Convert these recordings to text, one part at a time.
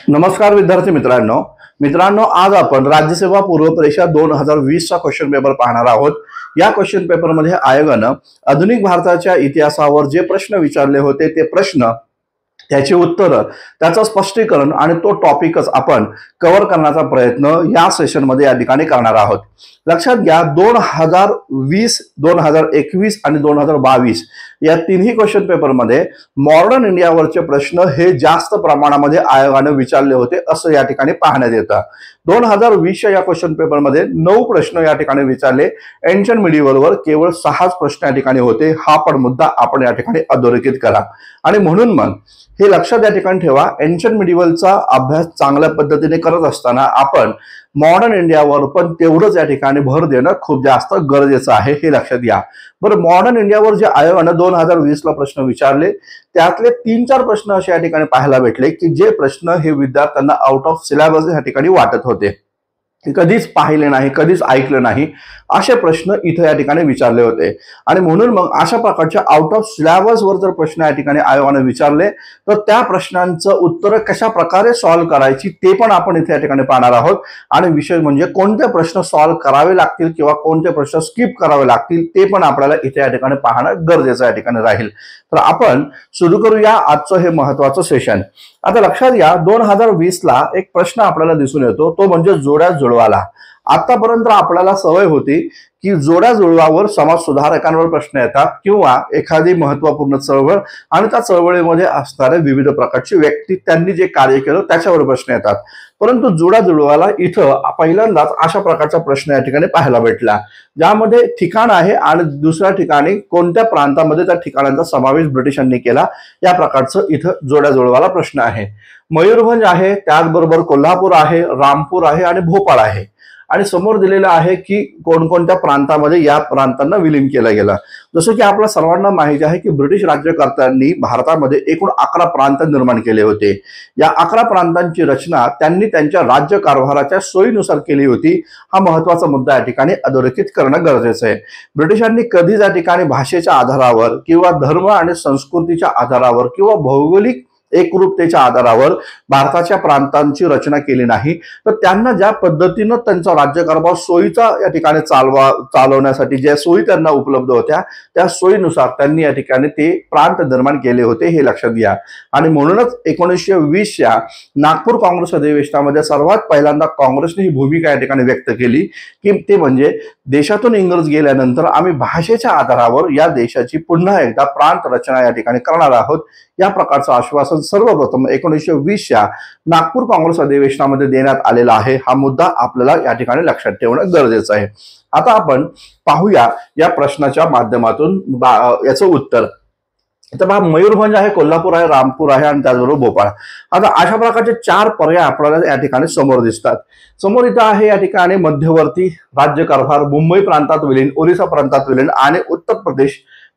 नमस्कार विद्यार्थी मित्रांनो आज आपण राज्यसेवा पूर्व परीक्षा 2020 चा क्वेश्चन पेपर पाहणार आहोत। या क्वेश्चन पेपर मध्ये आयोगाने आधुनिक भारताच्या इतिहासावर जे प्रश्न विचारले होते ते प्रश्न, त्याची उत्तरं, त्याचं स्पष्टीकरण आणि तो टॉपिकच आपण कव्हर करण्याचा प्रयत्न या सेशन मध्ये या ठिकाणी करणार आहोत। लक्षात घ्या 2020, 2021 आणि 2022 या तिन्ही क्वेश्चन पेपर मध्ये मॉडर्न इंडियावरचे प्रश्न हे जास्त प्रमाणामध्ये आयोगाने विचारले होते असं या ठिकाणी पाहण्यात येतं। 2020 या क्वेश्चन पेपर मध्ये 9 प्रश्न या ठिकाणी विचारले। एन्शियंट मिडिवलवर केवळ 6 प्रश्न या ठिकाणी होते। हा पण मुद्दा आपण या ठिकाणी अधोरेखित करा आणि म्हणून मग हे लक्षात या ठिकाणी ठेवा, एन्शियंट मिडिवलचा अभ्यास चांगल्या पद्धतीने करत असताना आपण मॉडर्न इंडियावर पण तेवढंच या ठिकाणी भर देणं खूप जास्त गरजेचं आहे, हे लक्षात घ्या। बरं, मॉडर्न इंडियावर जे आयोगाने 2020 ला प्रश्न विचारले त्यातले 3-4 प्रश्न असे या ठिकाणी पाहायला भेटले की जे प्रश्न हे विद्यार्थ्यांना आउट ऑफ सिलेबस या ठिकाणी वाटत होते, कधीच पाहिले नाही, कधीच ऐकले नाही, असे प्रश्न इथे या ठिकाणी विचारले होते। आणि म्हणून मग अशा प्रकारच्या आउट ऑफ सिलेबस वर जर प्रश्न या ठिकाणी आयोगाने विचारले तर त्या प्रश्नांचं उत्तर कशा प्रकारे सॉल्व्ह करायची ते पण आपण इथे या ठिकाणी पाहणार आहोत। आणि विशेष म्हणजे कोणते प्रश्न सॉल्व्ह करावे लागतील किंवा कोणते प्रश्न स्किप करावे लागतील ते पण आपल्याला इथे या ठिकाणी पाहणं गरजेचं या ठिकाणी राहील। तर आपण सुरू करूया आजचं हे महत्त्वाचं सेशन। आता लक्षात घ्या 2020 ला एक प्रश्न आपल्याला दिसून येतो, तो म्हणजे जोड्या जुळवाला। आतापर्यंत आपल्याला सवय होती की जोड्या जुळवावर समाज सुधारकांवर प्रश्न येतात किंवा एखादी महत्त्वपूर्ण चळवळ आणि त्या चळवळीमध्ये असणारे विविध प्रकारची व्यक्ती त्यांनी जे कार्य केलं त्याच्यावर प्रश्न येतात। परंतु जोड्या जुळवाला इथं पहिल्यांदाच अशा प्रकारचा प्रश्न या ठिकाणी पाहायला भेटला, ज्यामध्ये ठिकाण आहे आणि दुसऱ्या ठिकाणी कोणत्या प्रांतामध्ये त्या ठिकाणांचा समावेश ब्रिटिशांनी केला या प्रकारचं इथं जोड्या जुळवाला प्रश्न आहे। मयूरभंज आहे, त्याचबरोबर कोल्हापूर आहे, रामपूर आहे आणि भोपाळ आहे। आणि समोर दिलेलं आहे की कोणकोणत्या प्रांतामध्ये या प्रांतांना विलीन केलं गेलं। जसं की आपल्या सर्वांना माहिती आहे की ब्रिटिश राज्यकर्त्यांनी भारतामध्ये एकूण 11 प्रांत निर्माण केले होते। या 11 प्रांतांची रचना त्यांनी त्यांच्या राज्य कारभाराच्या सोयीनुसार केली होती। हा महत्त्वाचा मुद्दा या ठिकाणी अधोरेखित करणं गरजेचं आहे। ब्रिटिशांनी कधीच या ठिकाणी भाषेच्या आधारावर किंवा धर्म आणि संस्कृतीच्या आधारावर किंवा भौगोलिक एकरूपतेच्या आधारावर भारताच्या प्रांतांची रचना केली नाही। तर त्यांना ज्या पद्धतीनं त्यांचा राज्यकारभार सोयीचा या ठिकाणी चालवण्यासाठी ज्या सोयी त्यांना उपलब्ध होत्या त्या सोयीनुसार त्यांनी या ठिकाणी ते प्रांत निर्माण केले होते, हे लक्षात घ्या। आणि म्हणूनच 1920 या नागपूर काँग्रेस अधिवेशनामध्ये सर्वात पहिल्यांदा काँग्रेसने ही भूमिका या ठिकाणी व्यक्त केली की ते म्हणजे देशातून इंग्रज गेल्यानंतर आम्ही भाषेच्या आधारावर या देशाची पुन्हा एकदा प्रांत रचना या ठिकाणी करणार आहोत। या प्रकारचं आश्वासन सर्वप्रथम 1920 या नागपूर काँग्रेस अधिवेशनामध्ये देण्यात आलेला आहे। हा मुद्दा आपल्याला या ठिकाणी लक्षात ठेवणं गरजेचं आहे। आता आपण पाहूया या प्रश्नाच्या माध्यमातून याचं उत्तर। तर पहा, मयूरभंज आहे, कोल्हापूर आहे, रामपूर आहे आणि त्याचबरोबर भोपाळ। आता अशा प्रकारचे 4 पर्याय आपल्याला या ठिकाणी समोर दिसतात। समोर इथं आहे या ठिकाणी मध्यवर्ती राज्यकारभार, मुंबई प्रांतात विलीन, ओरिसा प्रांतात विलीन आणि उत्तर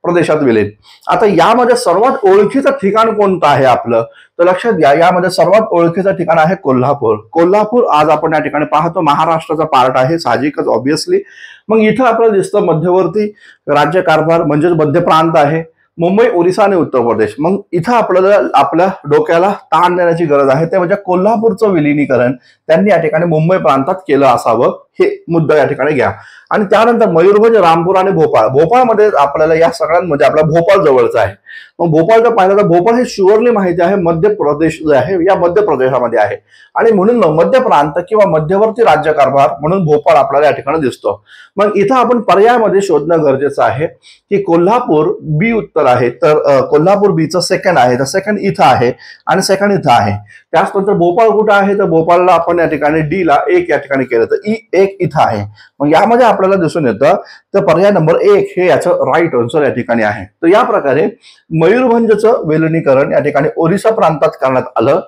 प्रदेशात विलीन। आता यामध्ये सर्वात ओळखीचं ठिकाण कोणतं आहे आपलं, तर लक्षात घ्या यामध्ये सर्वात ओळखीचं ठिकाण आहे कोल्हापूर। कोल्हापूर आज आपण या ठिकाणी पाहतो महाराष्ट्राचा पार्ट आहे, साहजिकच ऑब्विसली। मग इथं आपल्याला दिसतं मध्यवर्ती राज्यकारभार म्हणजेच मध्य प्रांत आहे, मुंबई, ओरिसा आणि उत्तर प्रदेश। मग इथं आपल्याला आपल्या डोक्याला ताण देण्याची गरज आहे, ते म्हणजे कोल्हापूरचं विलिनीकरण त्यांनी या ठिकाणी मुंबई प्रांतात केलं असावं, हे मुद्दा या ठिकाणी घ्या। आणि त्यानंतर मयूरभंज, रामपूर आणि भोपाळ। भोपाळमध्ये आपल्याला या सगळ्यांमध्ये आपला भोपाळ जवळचा आहे। मग भोपाळ जर पाहिलं तर भोपाळ हे शुअरली माहिती आहे मध्य प्रदेश जे आहे या मध्य प्रदेशामध्ये आहे आणि म्हणून मध्य प्रांत किंवा मध्यवर्ती राज्यकारभार म्हणून भोपाळ आपल्याला या ठिकाणी दिसतो। मग इथं आपण पर्यायामध्ये शोधणं गरजेचं आहे की कोल्हापूर बी उत्तर आहे, तर कोल्हापूर बीचं सेकंड आहे, तर सेकंड इथं आहे आणि सेकंड इथं आहे। त्याचनंतर भोपाळ कुठं आहे, तर भोपाळला आपण या ठिकाणी डी ला 1 या ठिकाणी केलं तर E1 इथं आहे। मग यामध्ये आपल्याला दिसून येतं तर पर्याय नंबर 1 हे याचं राईट आन्सर या ठिकाणी आहे। तर या प्रकारे मयूरभंजचं विलिनीकरण या ठिकाणी ओरिसा प्रांतात करण्यात आलं,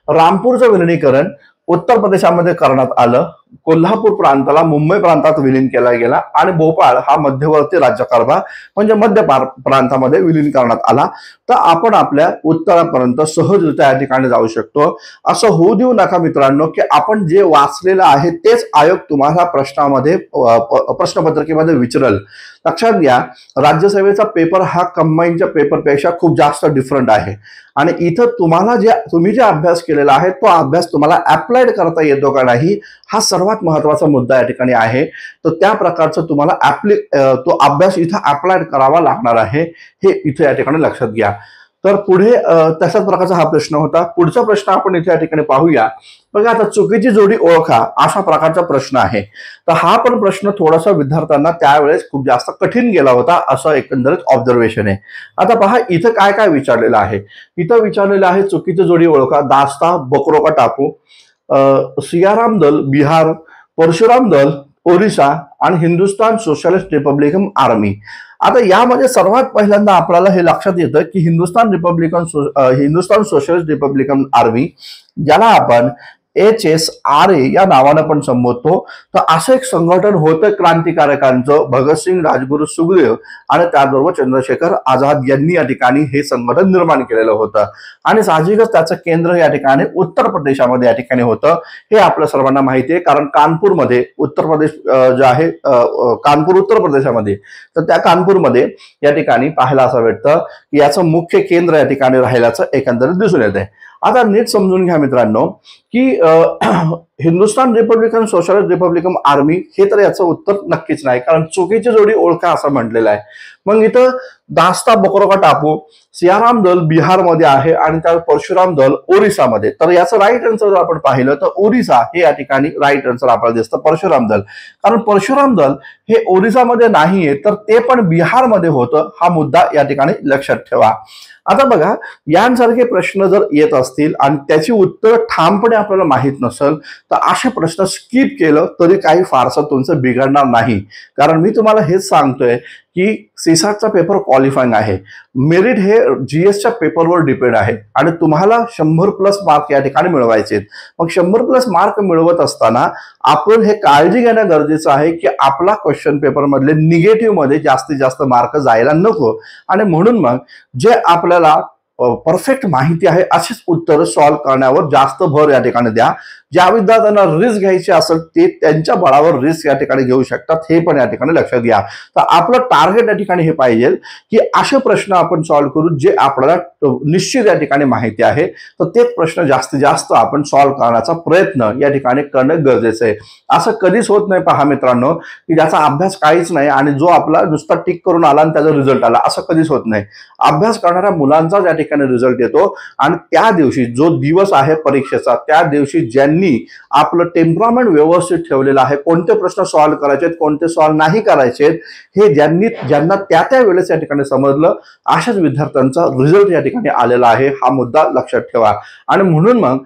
रामपूरचं विलिनीकरण उत्तर प्रदेशामध्ये करण्यात आलं, कोल्हापूर प्रांताला मुंबई प्रांतात विलीन केला गेला आणि भोपाळ हा मध्यवर्ती राज्यकारभार म्हणजे मध्य प्रांतामध्ये विलीन करण्यात आला. तर आपण आपल्या उत्तरापर्यंत सहजरित्या या ठिकाणी जाऊ शकतो. असं होऊ देऊ नका मित्रांनो की आपण जे वाचलेलं आहे तेच आयोग तुम्हाला प्रश्नामध्ये प्रश्नपत्रिकेमध्ये विचारेल. लक्षात घ्या, राज्यसेवेचा पेपर हा कंबाईनच्या पेपरपेक्षा खूप जास्त डिफरंट आहे आणि इथं तुम्ही जे अभ्यास केलेला आहे तो अभ्यास तुम्हाला अप्लाइड करता येतो का नाही हा सर्वात महत्वाचा मुद्दा या ठिकाणी आहे. तर त्या प्रकारचं तुम्हाला तो अभ्यास इथं अप्लाइड करावा लागणार आहे, हे इथे या ठिकाणी लक्षात घ्या. तर पुढे तशाच प्रकारचा हा प्रश्न होता. पुढचा प्रश्न आपण इथे या ठिकाणी पाहूया. बघा, आता चुकीची जोडी ओळखा अशा प्रकारचा प्रश्न आहे. तर हा पण प्रश्न थोडासा विद्यार्थ्यांना त्यावेळेस खूप जास्त कठीण गेला होता असं एकंदरीत ऑब्झर्वेशन आहे. आता पहा इथं काय काय विचारलेलं आहे. इथं विचारलेलं आहे चुकीची जोडी ओळखा. दास्ता बकरोका टापू, सियाराम दल बिहार, परशुराम दल ओरिसा आणि हिंदुस्थान सोशलिस्ट रिपब्लिकन आर्मी. आता यामध्ये सर्वात पहिल्यांदा आपल्याला हे लक्षात येतं की हिंदुस्थान सोशलिस्ट रिपब्लिकन आर्मी, ज्याला आपण HSRA या नावानं पण संबोधतो, तर असं एक संघटन होतं क्रांतिकारकांचं. भगतसिंग, राजगुरू, सुखदेव आणि त्याचबरोबर चंद्रशेखर आझाद यांनी या ठिकाणी हे संघटन निर्माण केलेलं होतं आणि साहजिकच त्याचं केंद्र या ठिकाणी उत्तर प्रदेशामध्ये या ठिकाणी होतं. हे आपल्या सर्वांना माहिती आहे, कारण कानपूरमध्ये उत्तर प्रदेश जे आहे, कानपूर उत्तर प्रदेशामध्ये, तर त्या कानपूरमध्ये या ठिकाणी पाहायला असं भेटतं की याचं मुख्य केंद्र या ठिकाणी राहिल्याचं एकंदरीत दिसून येते. आता नीट समजून घ्या मित्रांनो की Hindustan Republican socialist Republican army हे तर याचं उत्तर नक्कीच नाही, कारण चुकीची जोडी ओळखा असं म्हटलेलं आहे. मग इथं दास्ता बकरोका टापू, सियाराम दल बिहारमध्ये आहे आणि त्या परशुराम दल ओरिसामध्ये. तर याचं राईट आन्सर जर आपण पाहिलं तर ओरिसा हे या ठिकाणी राईट आन्सर आपल्याला दिसतं, परशुराम दल. कारण परशुराम दल हे ओरिसामध्ये नाहीये तर ते पण बिहारमध्ये होतं, हा मुद्दा या ठिकाणी लक्षात ठेवा. आता बघा, यांसारखे प्रश्न जर येत असतील आणि त्याची उत्तर ठामपणे आपल्याला माहित नसेल तर असे प्रश्न स्किप केलं तरी काही फारसं तुमचं बिघडणार नाही. कारण मी तुम्हाला हेच सांगतोय की सीसॅटचा पेपर क्वालिफाईंग आहे. मेरिट हे GS च्या पेपरवर डिपेंड आहे आणि तुम्हाला 100+ मार्क या ठिकाणी मिळवायचे. मग 100+ मार्क मिळवत असताना आपण हे काळजी घेणं गरजेचं आहे की आपला क्वेश्चन पेपर मधले निगेटिव्ह मध्ये जास्तीत जास्त मार्क जायला नको. आणि म्हणून मग जे आपल्याला परफेक्ट माहिती आहे अशीच उत्तर सॉल्व्ह करण्यावर जास्त भर या ठिकाणी द्या. ज्या विद्यार्थ्यांना रिस्क घ्यायची असेल ते त्यांच्या बळावर रिस्क या ठिकाणी घेऊ शकतात, हे पण या ठिकाणी लक्षात घ्या. तर आपलं टार्गेट या ठिकाणी हे पाहिजे की असे प्रश्न आपण सॉल्व्ह करू जे आपल्याला निश्चित या ठिकाणी माहिती आहे, तर तेच प्रश्न जास्तीत जास्त आपण सॉल्व्ह करण्याचा प्रयत्न या ठिकाणी करणं गरजेचं आहे. असं कधीच होत नाही पहा मित्रांनो की ज्याचा अभ्यास काहीच नाही आणि जो आपला नुसता टिक करून आला आणि त्याचा रिझल्ट आला, असं कधीच होत नाही. अभ्यास करणाऱ्या मुलांचा या ठिकाणी रिझल्ट येतो आणि त्या दिवशी जो दिवस आहे परीक्षेचा, त्या दिवशी ज्यांनी आपलं टेम्परामेंट व्यवस्थित ठेवलेलं आहे, कोणते प्रश्न सॉल्व्ह करायचे कोणते सॉल्व्ह नाही करायचे हे ज्यांना त्या वेळेस या ठिकाणी समजलं, अशाच विद्यार्थ्यांचा रिझल्ट या ठिकाणी आलेला आहे, हा मुद्दा लक्षात ठेवा. आणि म्हणून मग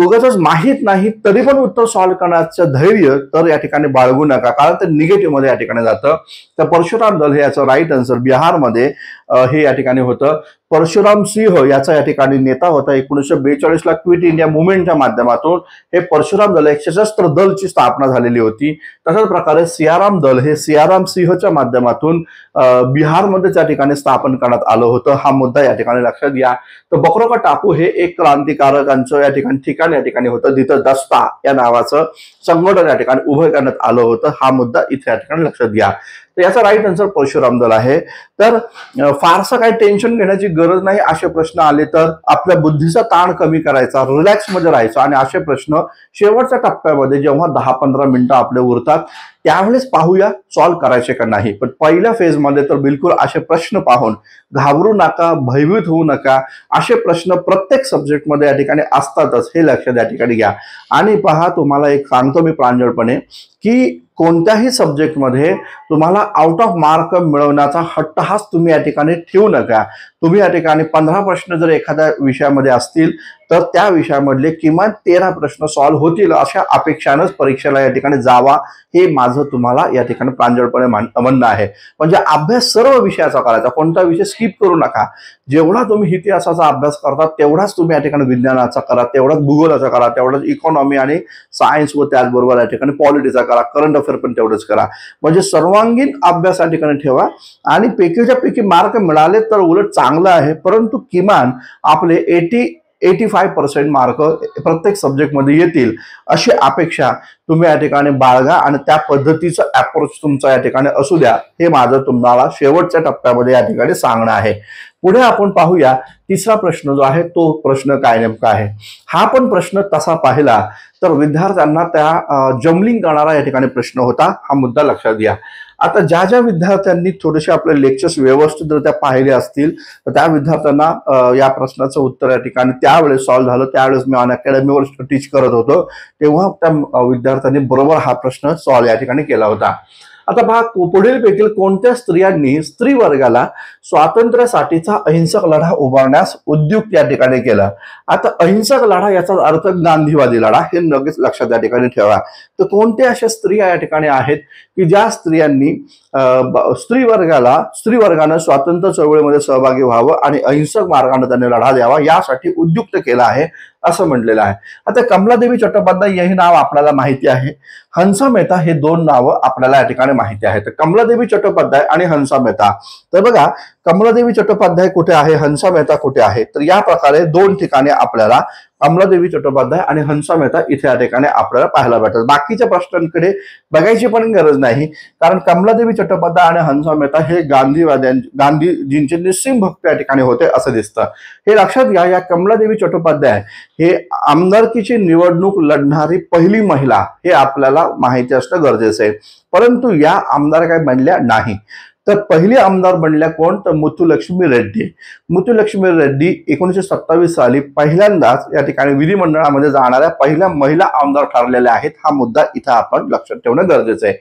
उगाच माहित नाही तरी पण उत्तर सॉल्व्ह करण्याचं धैर्य तर या ठिकाणी बाळगू नका, कारण ते निगेटिव्ह मध्ये या ठिकाणी जातं. तर परशुराम दल हे याचं राईट आन्सर बिहारमध्ये हे या ठिकाणी होतं. परशुराम सिंह याचा या ठिकाणी नेता होता. 1942 ला क्विट इंडिया मुवमेंटच्या माध्यमातून हे परशुराम दल एक सशस्त्र दलची स्थापना झालेली होती. तशाच प्रकारे सियाराम दल हे सियाराम सिंहच्या माध्यमातून बिहारमध्ये त्या ठिकाणी स्थापन करण्यात आलं होतं, हा मुद्दा या ठिकाणी लक्षात घ्या. तर बकरोका टापू हे एक क्रांतिकारकांचं या ठिकाण या ठिकाणी होतं, जिथं दस्ता या नावाचं संघटन या ठिकाणी उभं करण्यात आलं होतं, हा मुद्दा इथे या ठिकाणी लक्षात घ्या. तर याचा राईट आन्सर परशुराम दल आहे. तर फारसं काही टेन्शन घेण्याची गरज नाही. असे प्रश्न आले तर आपल्या बुद्धीचा ताण कमी करायचा, रिलॅक्स मध्ये राहायचं आणि असे प्रश्न शेवटच्या टप्प्यामध्ये जेव्हा 10-15 मिनिटं आपले उरतात त्यावेळेस पाहूया सॉल्व्ह करायचे का नाही. पण पहिल्या फेजमध्ये तर बिलकुल असे प्रश्न पाहून घाबरू नका, भयभीत होऊ नका. असे प्रश्न प्रत्येक सब्जेक्टमध्ये या ठिकाणी असतातच, हे लक्षात या ठिकाणी घ्या. आणि पहा, तुम्हाला एक सांगतो मी प्रांजळपणे की कोणत्याही सब्जेक्टमध्ये तुम्हाला आउट ऑफ मार्क मिळवण्याचा हट्टहास तुम्ही या ठिकाणी ठेवू नका. तुम्ही या ठिकाणी 15 प्रश्न जर एखाद्या विषयामध्ये असतील तर त्या विषयामधले किमान 13 प्रश्न सॉल्व्ह होतील अशा अपेक्षानंच परीक्षेला या ठिकाणी जावा, हे माझं माझं तुम्हाला या ठिकाणी प्रांजळपणे म्हणणं आहे. म्हणजे अभ्यास सर्व विषयाचा करायचा, कोणता विषय स्किप करू नका. जेवढा तुम्ही इतिहासाचा अभ्यास करता तेवढाच तुम्ही या ठिकाणी विज्ञानाचा करा, तेवढाच भूगोलाचा करा, तेवढाच इकॉनॉमी आणि सायन्स व त्याचबरोबर या ठिकाणी पॉलिटिक्सचा करा, करंट अफेअर पण तेवढंच करा. म्हणजे सर्वांगीण अभ्यास या ठिकाणी ठेवा आणि पैकीच्या पैकी मार्क मिळाले तर उलट चांगलं आहे, परंतु किमान आपले 85% मार्क प्रत्येक सब्जेक्टमध्ये येतील अशी अपेक्षा तुम्ही या ठिकाणी बाळगा आणि त्या पद्धतीचा अप्रोच तुमचा या ठिकाणी असू द्या. हे माझं तुम्हाला शेवटच्या टप्प्यामध्ये या ठिकाणी सांगणं आहे. पुढे आपण पाहूया तिसरा प्रश्न जो आहे तो प्रश्न काय नेमका आहे. हा पण प्रश्न तसा पाहिला तर विद्यार्थ्यांना त्या जमलिंग करणारा या ठिकाणी प्रश्न होता. हा मुद्दा लक्षात घ्या. आता ज्या ज्या विद्यार्थ्यांनी थोडेसे आपले लेक्चर्स व्यवस्थितरित्या पाहिले असतील तर त्या विद्यार्थ्यांना या प्रश्नाचं उत्तर या ठिकाणी त्यावेळेस सॉल्व्ह झालं. त्यावेळेस मी अनअकॅडमीवर टीच करत होतो, तेव्हा त्या विद्यार्थ्यांनी बरोबर हा प्रश्न सॉल्व्ह या ठिकाणी केला होता. आता पहा, पुढीलपैकी कोणत्या स्त्रियांनी स्त्री वर्गाला स्वातंत्र्यासाठीचा अहिंसक लढा उभारण्यास उद्युक्त या ठिकाणी केला. आता अहिंसक लढा याचा अर्थ गांधीवादी लढा, हे लगेच लक्षात या ठिकाणी ठेवा. तर कोणत्या अशा स्त्रिया या ठिकाणी आहेत की ज्या स्त्रियांनी स्त्री वर्गानं स्वातंत्र्य चळवळीमध्ये सहभागी व्हावं आणि अहिंसक मार्गाने त्यांनी लढा द्यावा यासाठी उद्युक्त केला आहे असं म्हटलेलं आहे. आता कमलादेवी चट्टोपाध्याय हे नाव आपल्याला माहिती आहे, हंसा मेहता हे दोन नावं आपल्याला या ठिकाणी माहिती आहेत. कमलादेवी चट्टोपाध्याय आणि हंसा मेहता. तर बघा, कमलादेवी चट्टोपाध्याय कुठे आहे, हंसा मेहता कुठे आहे, तर या प्रकारे दोन ठिकाणी आपल्याला कमलादेवी चट्टोपाध्याय आणि हंसा मेहता इथे या ठिकाणी आपल्याला पाहायला भेटतात. बाकीच्या प्रश्नांकडे बघायची पण गरज नाही, कारण कमलादेवी चट्टोपाध्याय आणि हंसा मेहता हे गांधीजींचे निस्सीम भक्त या ठिकाणी होते असं दिसतं. हे लक्षात घ्या. या कमलादेवी चट्टोपाध्याय हे आमदारकीची निवडणूक लढणारी पहिली महिला हे आपल्याला माहिती असणं गरजेचं आहे. परंतु या आमदार काय बनल्या नाही. तर पहिली आमदार बनल्या कोण, तर मुथुलक्ष्मी रेड्डी. मुथुलक्ष्मी रेड्डी 1927 साली पहिल्यांदाच या ठिकाणी विधिमंडळामध्ये जाणाऱ्या पहिल्या महिला आमदार ठरलेल्या आहेत. हा मुद्दा इथं आपण लक्षात ठेवणं गरजेचं आहे.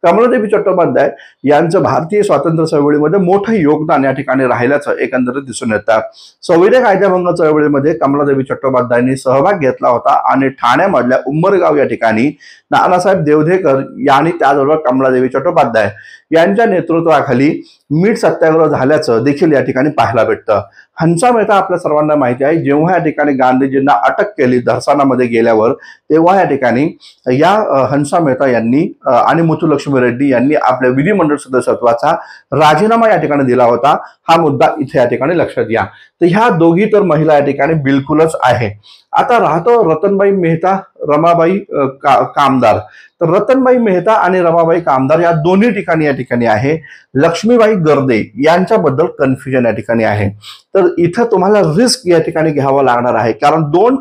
कमलादेवी चट्टोपाध्याय यांचं भारतीय स्वातंत्र्य चळवळीमध्ये मोठं योगदान या ठिकाणी राहिल्याचं एकंदरीत दिसून येतं. सविनय कायदेभंग चळवळीमध्ये कमलादेवी चट्टोपाध्यायांनी सहभाग घेतला होता आणि ठाण्यामधल्या उंबरगाव या ठिकाणी नानासाहेब देवधेकर यांनी त्याचबरोबर कमलादेवी चट्टोपाध्याय यांच्या नेतृत्वाखाली मीठ सत्याग्रह झाल्याचं देखील या ठिकाणी पाहायला भेटतं. हंसा मेहता आपल्या सर्वांना माहिती आहे, जेव्हा या ठिकाणी गांधीजींना अटक केली धरसानामध्ये गेल्यावर, तेव्हा या ठिकाणी या हंसा मेहता यांनी आणि मुथुलक्ष्मी रेड्डी यांनी आपल्या विधिमंडळ सदस्यत्वाचा राजीनामा या ठिकाणी दिला होता. हा मुद्दा इथे या ठिकाणी लक्षात घ्या. तर ह्या दोघी तर महिला या ठिकाणी बिलकुलच आहे. आता राहतो रतनबाई मेहता, रमाबाई कामदार. तर रतनबाई मेहता आणि रमाबाई कामदार या दोन्ही ठिकाणी या ठिकाणी आहे. लक्ष्मीबाई गर्दे यांच्याबद्दल कन्फ्युजन या ठिकाणी आहे. तर इथं तुम्हाला रिस्क या ठिकाणी घ्यावं लागणार आहे, कारण दोन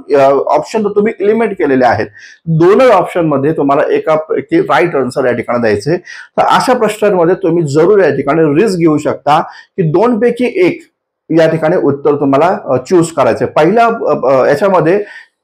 ऑप्शन तुम्ही एलिमिनेट केलेले आहेत. दोनच ऑप्शन मध्ये तुम्हाला एकापैकी राईट आन्सर या ठिकाणी द्यायचे. तर अशा प्रश्नांमध्ये तुम्ही जरूर या ठिकाणी रिस्क घेऊ शकता की दोन पैकी एक या ठिकाणी उत्तर तुम्हाला चूज करायचे. पहिल्या याच्यामध्ये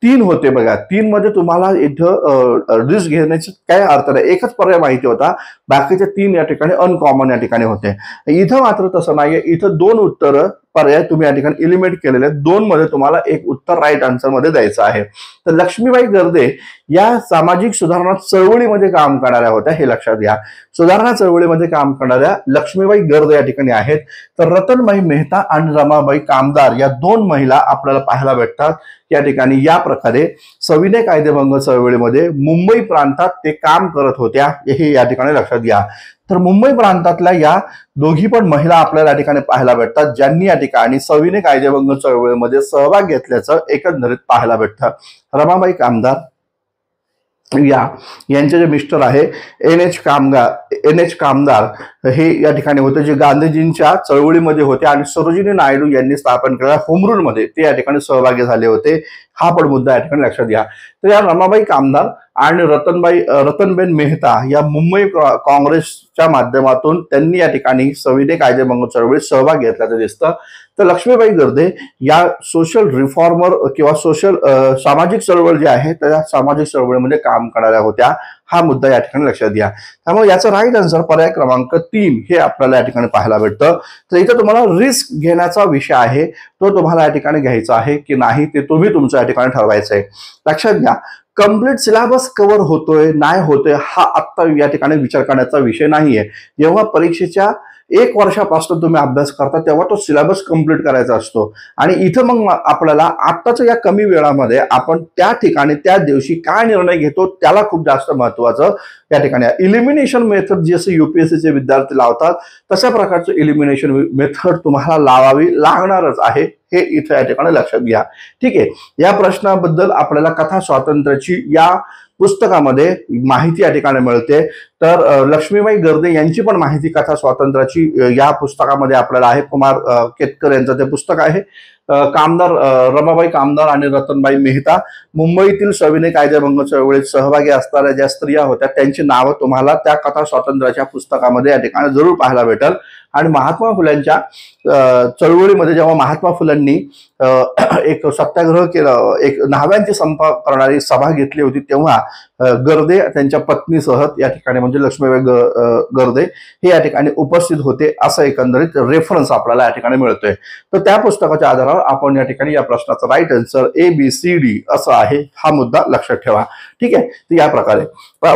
3 होते बघा, 3 मध्ये तुम्हाला इथं रिस्क घेण्याचे काय अर्थ नाही. एकच पर्याय माहिती होता, बाकीचे 3 या ठिकाणी अनकॉमन या ठिकाणी होते. इथं मात्र तसं नाहीये. इथं 2 उत्तर पर्याय तुम्ही या ठिकाणी एलिमिनेट केलेले आहेत. 2 मध्ये तुम्हाला एक उत्तर राईट आन्सर मध्ये द्यायचं आहे. तर लक्ष्मीबाई गर्दे या सामाजिक सुधारणा चळवळीमध्ये काम करणाऱ्या होत्या, हे लक्षात घ्या. सुधारणा चळवळीमध्ये काम करणाऱ्या लक्ष्मीबाई गर्दे या ठिकाणी आहेत. तर रतनबाई मेहता आणि रमाबाई कामदार या 2 महिला आपल्याला पाहायला भेटतात या ठिकाणी. या प्रकारे सविनय कायदेभंग चळवळीमध्ये मुंबई प्रांतात ते काम करत होत्या, हे या ठिकाणी लक्षात घ्या. तर मुंबई प्रांतातल्या या दोघी पण महिला आपल्याला या ठिकाणी पाहायला भेटतात, ज्यांनी या ठिकाणी सविनय कायदेभंग चळवळीमध्ये सहभाग घेतल्याचं एकंदरीत पाहायला भेटतं. रमाबाई कामदार यांचे जे मिस्टर आहे एन एच कामदार हे या ठिकाणी होते, जे गांधीजींच्या चळवळीमध्ये होते आणि सरोजिनी नायडू यांनी स्थापन केलेल्या होम रूल मध्ये ते या ठिकाणी सहभागी झाले होते. हा पण मुद्दा या ठिकाणी लक्षात घ्या. तर या रमाबाई कामदार आणि रतनबेन मेहता या मुंबई काँग्रेसच्या माध्यमातून त्यांनी या ठिकाणी सविनय कायदेभंग चळवळीत सहभाग घेतल्याचं दिसतं. तर लक्ष्मीबाई गर्दे या सोशल रिफॉर्मर किंवा सामाजिक चळवळ जी आहे त्या सामाजिक चळवळीमध्ये काम करणाऱ्या होत्या. हा मुद्दा या ठिकाणी लक्षात घ्या. त्यामुळे याचा राईट आन्सर पर्याय क्रमांक 3 हे आपल्याला या ठिकाणी पाहायला भेटतं. तर इथं तुम्हाला रिस्क घेण्याचा विषय आहे, तो तुम्हाला या ठिकाणी घ्यायचा आहे की नाही ते तुम्ही तुमच्या या ठिकाणी ठरवायचं आहे. लक्षात घ्या, कंप्लीट सिलेबस कव्हर होतोय नाही होतोय हा आत्ता या ठिकाणी विचार करण्याचा विषय नाहीये. जेव्हा परीक्षेच्या 1 वर्षापासून तुम्ही अभ्यास करता तेव्हा तो सिलेबस कंप्लीट करायचा असतो आणि इथं मग आपल्याला आत्ताच्या या कमी वेळामध्ये आपण त्या ठिकाणी त्या दिवशी काय निर्णय घेतो त्याला खूप जास्त महत्वाचं या ठिकाणी इलिमिनेशन मेथड जसे युपीएससीचे विद्यार्थी लावतात तशा प्रकारचं इलिमिनेशन मेथड तुम्हाला लावावी लागणारच आहे हे इथं या ठिकाणी लक्षात घ्या. ठीक आहे, या प्रश्नाबद्दल आपल्याला कथा स्वातंत्र्याची या पुस्तकामध्ये माहिती या ठिकाणी मिळते. तर लक्ष्मीबाई गर्दे यांची पण माहिती कथा स्वातंत्र्याची या पुस्तकामध्ये आपल्याला आहे. कुमार केतकर यांचं ते पुस्तक आहे. कामदार रमाबाई कामदार आणि रतनबाई मेहता मुंबईतील सविनय कायदेभंग चळवळीत सहभागी असणाऱ्या ज्या स्त्रिया होत्या त्यांची नावं तुम्हाला त्या कथा स्वातंत्र्याच्या पुस्तकामध्ये या ठिकाणी जरूर पाहायला भेटेल. आणि महात्मा फुल्यांच्या चळवळीमध्ये जेव्हा महात्मा फुल्यांनी एक सत्याग्रह केलं, एक न्हाव्यांची संप करणारी सभा घेतली होती, तेव्हा गर्दे त्यांच्या पत्नीसह या ठिकाणी म्हणजे लक्ष्मीबाई गर्दे हे या ठिकाणी उपस्थित होते असं एकंदरीत रेफरन्स आपल्याला या ठिकाणी मिळतोय. तर त्या पुस्तकाच्या आधारावर आपण या ठिकाणी या प्रश्नाचा राईट आन्सर ABCD असं आहे हा मुद्दा लक्षात ठेवा. ठीक आहे, तर या प्रकारे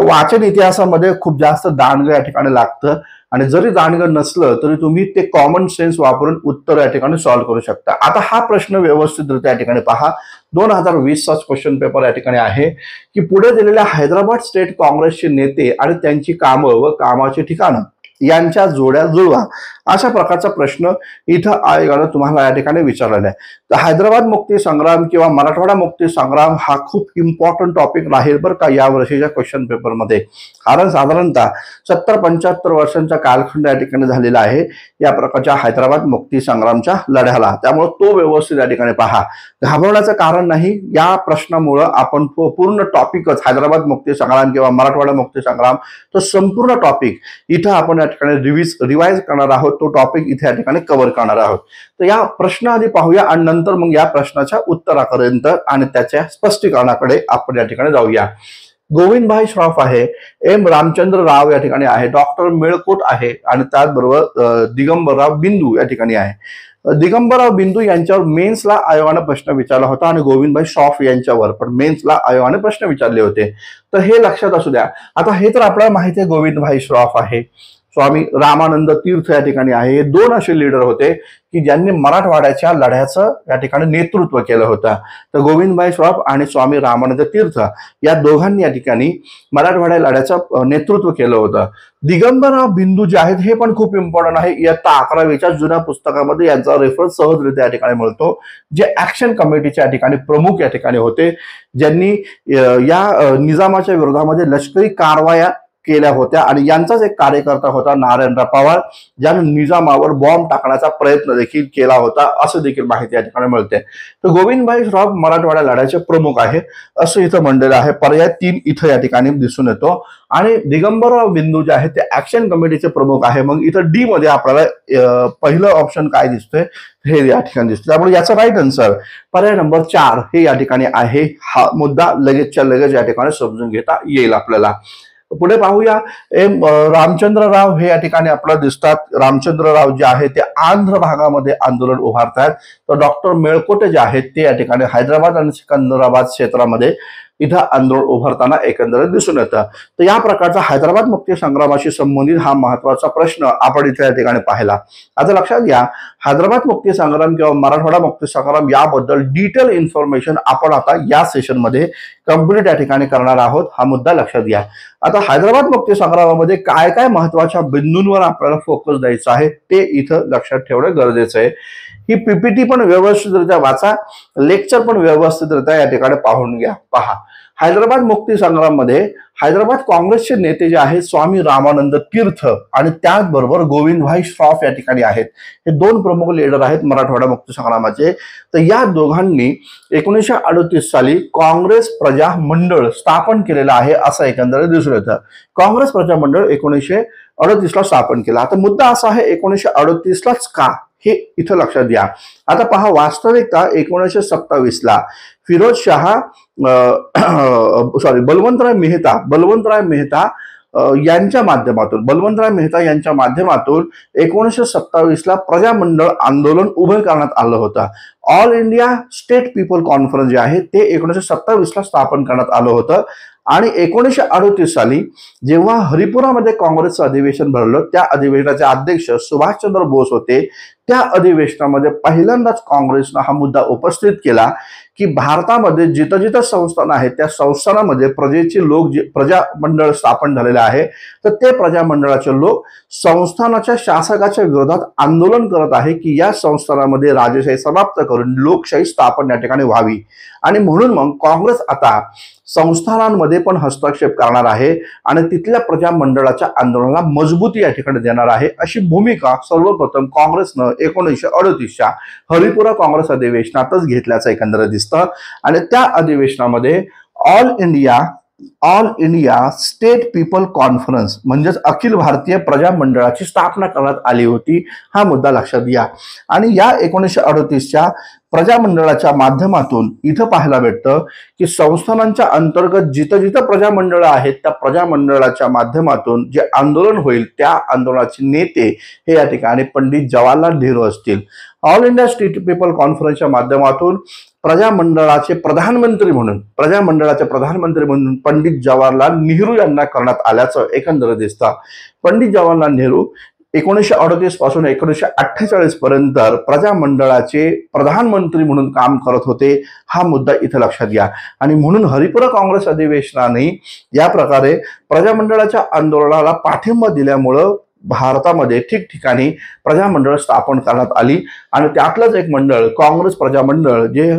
वाचन इतिहासामध्ये खूप जास्त दांडगं या ठिकाणी लागतं आणि जरी दांडगं नसलं तरी तुम्ही ते कॉमन सेन्स वापरून उत्तर या ठिकाणी सॉल्व्ह करू शकता. आता हा प्रश्न व्यवस्थितरित्या या ठिकाणी पहा. 2020चा क्वेश्चन पेपर या ठिकाणी आहे की पुढे दिलेल्या हैदराबाद स्टेट काँग्रेसचे नेते आणि त्यांची कामं व कामाचे ठिकाणं यांच्या जोड्या जुळवा अशा प्रकारचा प्रश्न इथं आयोगानं तुम्हाला या ठिकाणी विचारलेला आहे. तर हैदराबाद मुक्ती संग्राम किंवा मराठवाडा मुक्ती संग्राम हा खूप इम्पॉर्टंट टॉपिक राहील बरं का या वर्षीच्या क्वेश्चन पेपरमध्ये. कारण साधारणतः 70-75 वर्षांचा कालखंड या ठिकाणी झालेला आहे या प्रकारच्या हैदराबाद मुक्ती संग्रामच्या लढ्याला. त्यामुळे तो व्यवस्थित या ठिकाणी पहा. घाबरण्याचं कारण नाही. या प्रश्नामुळं आपण पूर्ण टॉपिकच हैदराबाद मुक्ती संग्राम किंवा मराठवाडा मुक्ती संग्राम तो संपूर्ण टॉपिक इथं आपण या ठिकाणी रिवाइज करणार आहोत. तो टॉपिक इथे या ठिकाणी कव्हर करणार आहोत. तर या प्रश्न आधी पाहूया आणि नंतर मग या प्रश्नाच्या उत्तरापर्यंत आणि त्याच्या स्पष्टीकरणाकडे आपण या ठिकाणी जाऊया. गोविंदभाई श्रॉफ आहे, एम रामचंद्र राव या ठिकाणी आहे, डॉक्टर मेळकोट आहे आणि त्याचबरोबर दिगंबरराव बिंदू या ठिकाणी आहे. दिगंबरराव बिंदू यांच्यावर मेन्सला आयोगाने प्रश्न विचारला होता आणि गोविंदभाई श्रॉफ यांच्यावर पण मेन्सला आयोगाने प्रश्न विचारले होते. तर हे लक्षात असू द्या. आता हे तर आपल्याला माहिती आहे गोविंदभाई श्रॉफ आहे, स्वामी रामानंद तीर्थ या ठिकाणी आहे. हे दोन असे लीडर होते की ज्यांनी मराठवाड्याच्या लढ्याचं या ठिकाणी नेतृत्व केलं होतं. तर गोविंदभाई श्रॉफ आणि स्वामी रामानंद तीर्थ या दोघांनी या ठिकाणी मराठवाड्या लढ्याचं नेतृत्व केलं होतं. दिगंबरराव बिंदू जे आहेत हे पण खूप इम्पॉर्टंट आहे. इयत्ता 11वीच्या जुन्या पुस्तकामध्ये यांचा रेफरन्स सहजरित्या या ठिकाणी मिळतो. जे ऍक्शन कमिटीच्या या ठिकाणी प्रमुख या ठिकाणी होते, ज्यांनी या निजामाच्या विरोधामध्ये लष्करी कारवाया केल्या होत्या आणि यांचाच एक कार्यकर्ता होता नारायणराव पवार, ज्याने निजामावर बॉम्ब टाकण्याचा प्रयत्न देखील केला होता असं देखील माहिती या ठिकाणी मिळते. तर गोविंदभाई श्रॉफ मराठवाडा लढ्याचे प्रमुख आहे असं इथं म्हणलेलं आहे. पर्याय 3 इथं या ठिकाणी दिसून येतो. आणि दिगंबरराव बिंदू जे आहे ते ऍक्शन कमिटीचे प्रमुख आहे. मग इथं डी मध्ये आपल्याला पहिलं ऑप्शन काय दिसतंय हे या ठिकाणी दिसतं. त्यामुळे याचा राईट आन्सर पर्याय नंबर 4 हे या ठिकाणी आहे. हा मुद्दा लगेचच्या लगेच या ठिकाणी समजून घेता येईल आपल्याला. पुढे पाहूया. रामचंद्रराव हे या ठिकाणी आपल्याला दिसतात. रामचंद्रराव जे आहे ते आंध्र भागामध्ये आंदोलन उभारतात. तर डॉक्टर मेळकोटे जे आहेत ते या ठिकाणी हैदराबाद आणि सिकंदराबाद क्षेत्रामध्ये इथं आंदोलन उभारताना एकंदरीत दिसून येतं. तर या प्रकारचा हैदराबाद मुक्ती संग्रामाशी संबंधित हा महत्वाचा प्रश्न आपण इथे या ठिकाणी पाहिला. आता लक्षात घ्या, हैदराबाद मुक्ती संग्राम किंवा मराठवाडा मुक्ती संग्राम याबद्दल डिटेल इन्फॉर्मेशन आपण आता या सेशनमध्ये कंप्लीट या ठिकाणी करणार आहोत. हा मुद्दा लक्षात घ्या. आता हैदराबाद मुक्ती संग्रामामध्ये काय काय महत्वाच्या बिंदूंवर आपल्याला फोकस द्यायचा आहे ते इथं लक्षात ठेवणं गरजेचं आहे. ही पीपीटी पण व्यवस्थितरित्या वाचा, लेक्चर पण व्यवस्थितरित्या या ठिकाणी पाहून घ्या. पहा, हैदराबाद मुक्ती संग्राममध्ये हैदराबाद काँग्रेसचे नेते जे आहेत स्वामी रामानंद तीर्थ आणि त्याचबरोबर गोविंदभाई श्रॉफ या ठिकाणी आहेत. हे दोन प्रमुख लीडर आहेत मराठवाडा मुक्ती संग्रामाचे. तर या दोघांनी 1938 साली काँग्रेस प्रजा मंडळ स्थापन केलेलं आहे असं एकंदरीत दिसून येतं. काँग्रेस प्रजा मंडळ 1938 ला स्थापन केलं. आता मुद्दा असा आहे 1938 लाच का हे इथं लक्षात घ्या. आता पहा, वास्तविकता 1927 ला फिरोज शाह बलवंतराय मेहता यांच्या माध्यमातून, बलवंतराय मेहता यांच्या माध्यमातून 1927ला प्रजामंडळ आंदोलन उभं करण्यात आलं होतं. All India state people conference जे आहे ते 1927ला स्थापन करण्यात आलं होतं. आणि 1938 साली जेव्हा हरिपुरामध्ये काँग्रेसचं अधिवेशन भरलं, त्या अधिवेशनाचे अध्यक्ष सुभाषचंद्र बोस होते. त्या अधिवेशनामध्ये पहिल्यांदाच काँग्रेसनं हा मुद्दा उपस्थित केला की भारतामध्ये जिथं जिथं संस्थान आहेत त्या संस्थानामध्ये प्रजेचे लोक जे प्रजामंडळ स्थापन झालेले आहे, तर ते प्रजामंडळाचे लोक संस्थानाच्या शासकाच्या विरोधात आंदोलन करत आहे की या संस्थानामध्ये राजेशाही समाप्त करून लोकशाही स्थापन या ठिकाणी व्हावी. आणि म्हणून मग काँग्रेस आता संस्थानांमध्ये पण हस्तक्षेप करणार आहे आणि तिथल्या प्रजामंडळाच्या आंदोलनाला मजबूती या ठिकाणी देणार आहे, अशी भूमिका सर्वप्रथम काँग्रेसनं 1938च्या हरिपुरा काँग्रेस अधिवेशनातच घेतल्याचं एकंदर दिसतं. आणि त्या अधिवेशनामध्ये all India state people conference म्हणजेच अखिल भारतीय प्रजामंडळाची स्थापना करण्यात आली होती. हा मुद्दा लक्षात घ्या. आणि या 1938च्या प्रजामंडळाच्या माध्यमातून इथं पाहायला भेटतं की संस्थानांच्या अंतर्गत जिथं जिथं प्रजामंडळ आहेत त्या प्रजामंडळाच्या माध्यमातून जे आंदोलन होईल त्या आंदोलनाचे नेते हे या ठिकाणी पंडित जवाहरलाल नेहरू असतील. ऑल इंडिया स्टेट पीपल कॉन्फरन्सच्या माध्यमातून प्रजामंडळाचे प्रधानमंत्री म्हणून पंडित जवाहरलाल नेहरू यांना करण्यात आल्याचं एकंदर दिसतं. पंडित जवाहरलाल नेहरू 1938 पासून 1948 पर्यंत प्रजामंडळाचे प्रधानमंत्री म्हणून काम करत होते. हा मुद्दा इथे लक्षात घ्या. आणि म्हणून हरिपुरा काँग्रेस अधिवेशनाने या प्रकारे प्रजामंडळाच्या आंदोलनाला पाठिंबा दिल्यामुळं भारतामध्ये ठिकठिकाणी प्रजामंडळ स्थापन करण्यात आली. आणि त्यातलंच एक मंडळ काँग्रेस प्रजामंडळ जे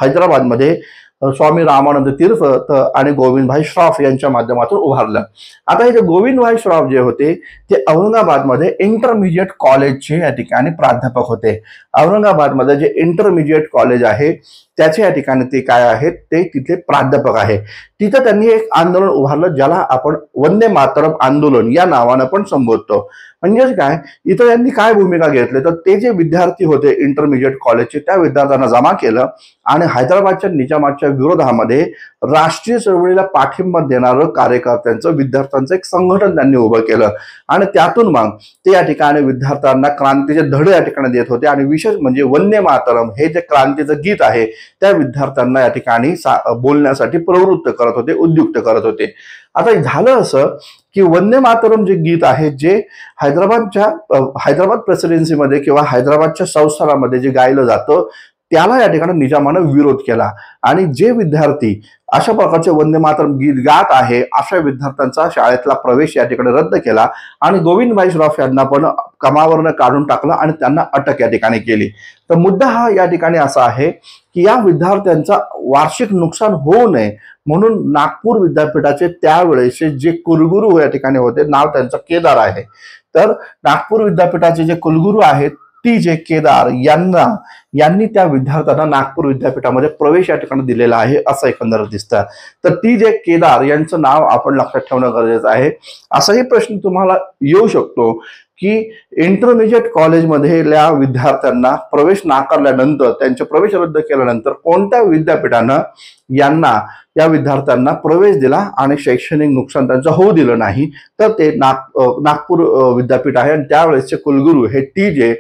हैदराबादमध्ये स्वामी रामानंद तीर्थ आणि गोविंदभाई श्रॉफ यांच्या माध्यमातून उभारलं. आता हे जे गोविंदभाई श्रॉफ जे होते ते औरंगाबादमध्ये इंटरमिजिएट कॉलेजचे या ठिकाणी प्राध्यापक होते. औरंगाबादमध्ये जे इंटरमिजिएट कॉलेज आहे त्याचे या ठिकाणी ते काय आहेत, ते तिथे प्राध्यापक आहे. तिथं त्यांनी एक आंदोलन उभारलं ज्याला आपण वंदे मातरम आंदोलन या नावानं पण संबोधतो. म्हणजेच काय, इथं त्यांनी काय भूमिका घेतली तर ते जे विद्यार्थी होते इंटरमिजिएट कॉलेजचे त्या विद्यार्थ्यांना जमा केलं आणि हैदराबादच्या निजामाच्या विरोधामध्ये राष्ट्रीय चळवळीला पाठिंबा देणारं कार्यकर्त्यांचं विद्यार्थ्यांचं एक संघटन त्यांनी उभं केलं. आणि त्यातून मग ते या ठिकाणी विद्यार्थ्यांना क्रांतीचे धडे या ठिकाणी देत होते. आणि विशेष म्हणजे वंदे मातरम हे जे क्रांतीचं गीत आहे त्या विद्यार्थ्यांना या ठिकाणी बोलण्यासाठी प्रवृत्त करत होते, उद्युक्त करत होते. आता झालं असं की वंदे मातरम जे गीत आहे जे हैदराबाद प्रेसिडेन्सीमध्ये किंवा हैदराबादच्या संस्थानामध्ये जे गायलं जातं त्याला या ठिकाणी निजामानं विरोध केला. आणि जे विद्यार्थी अशा प्रकारचे वंदे मातरम गीत गात आहे अशा विद्यार्थ्यांचा शाळेतला प्रवेश या ठिकाणी रद्द केला. आणि गोविंदभाई श्रॉफ यांना पण कामावरनं काढून टाकलं आणि त्यांना अटक या ठिकाणी केली. तर मुद्दा हा या ठिकाणी असा आहे की या विद्यार्थ्यांचा वार्षिक नुकसान होऊ नये म्हणून नागपूर विद्यापीठाचे त्यावेळेचे जे कुलगुरू या ठिकाणी होते, नाव त्यांचं केदार आहे. तर नागपूर विद्यापीठाचे जे कुलगुरू आहेत टी.जे. केदार यांनी त्या विद्यार्थ्यांना नागपूर विद्यापीठामध्ये प्रवेश या ठिकाणी दिलेला आहे असं एकंदर दिसतं. तर टी.जे. केदार यांचं नाव आपण लक्षात ठेवणं गरजेचं आहे. असाही प्रश्न तुम्हाला येऊ शकतो की इंटरमिजिएट कॉलेजमधल्या विद्यार्थ्यांना प्रवेश नाकारल्यानंतर, त्यांचे प्रवेश रद्द केल्यानंतर कोणत्या विद्यापीठानं या विद्यार्थ्यांना प्रवेश दिला आणि शैक्षणिक नुकसान त्यांचं होऊ दिलं नाही. तर ते नागपूर विद्यापीठ आहे आणि त्यावेळेसचे कुलगुरू हे टी.जे.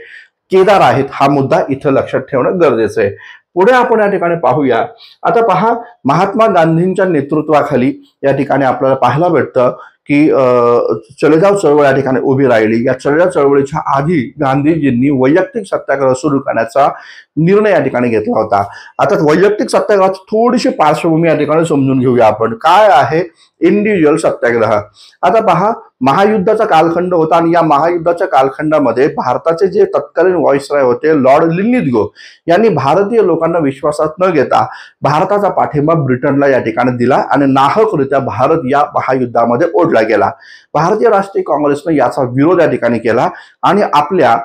केदार आहेत. हा मुद्दा इथं लक्षात ठेवणं गरजेचं आहे. पुढे आपण या ठिकाणी पाहूया. आता पहा, महात्मा गांधींच्या नेतृत्वाखाली या ठिकाणी आपल्याला पाहायला भेटतं की चले जाव चळवळ या ठिकाणी उभी राहिली. या चले जाव चळवळीच्या आधी गांधीजींनी वैयक्तिक सत्याग्रह सुरू करण्याचा निर्णय या ठिकाणी घेतला होता. आता वैयक्तिक सत्याग्रहाची थोडीशी पार्श्वभूमी या ठिकाणी समजून घेऊया आपण. काय आहे इंडिव्हिज्युअल सत्याग्रह? आता पहा, महायुद्धाचा कालखंड होता आणि या महायुद्धाच्या कालखंडामध्ये भारताचे जे तत्कालीन व्हाईसरॉय होते लॉर्ड लिन्लिथगो यांनी भारतीय लोकांना विश्वासात न घेता भारताचा पाठिंबा ब्रिटनला या ठिकाणी दिला आणि नाहकरित्या भारत या महायुद्धामध्ये ओढला गेला. भारतीय राष्ट्रीय काँग्रेसने याचा विरोध या ठिकाणी केला आणि आपल्या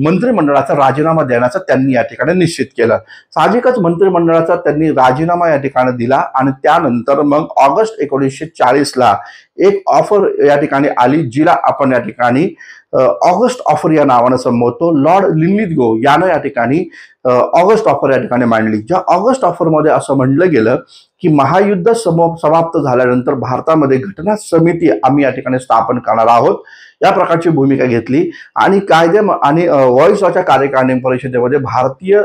मंत्रिमंडळाचा राजीनामा देण्याचा त्यांनी या ठिकाणी निश्चित केलं. साहजिकच मंत्रिमंडळाचा त्यांनी राजीनामा या ठिकाणी दिला आणि त्यानंतर मग ऑगस्ट 1940ला एक ऑफर या ठिकाणी आली जिला आपण या ठिकाणी ऑगस्ट ऑफर या नावानं संबोधतो. लॉर्ड लिनलिथगो यानं या ठिकाणी ऑगस्ट ऑफर या ठिकाणी मांडली. ज्या ऑगस्ट ऑफरमध्ये असं म्हटलं गेलं की महायुद्ध समाप्त झाल्यानंतर भारतामध्ये घटना समिती आम्ही या ठिकाणी स्थापन करणार आहोत या प्रकारची भूमिका घेतली आणि कायदे आणि व्हॉइसच्या कार्यकारिणी परिषदेमध्ये भारतीय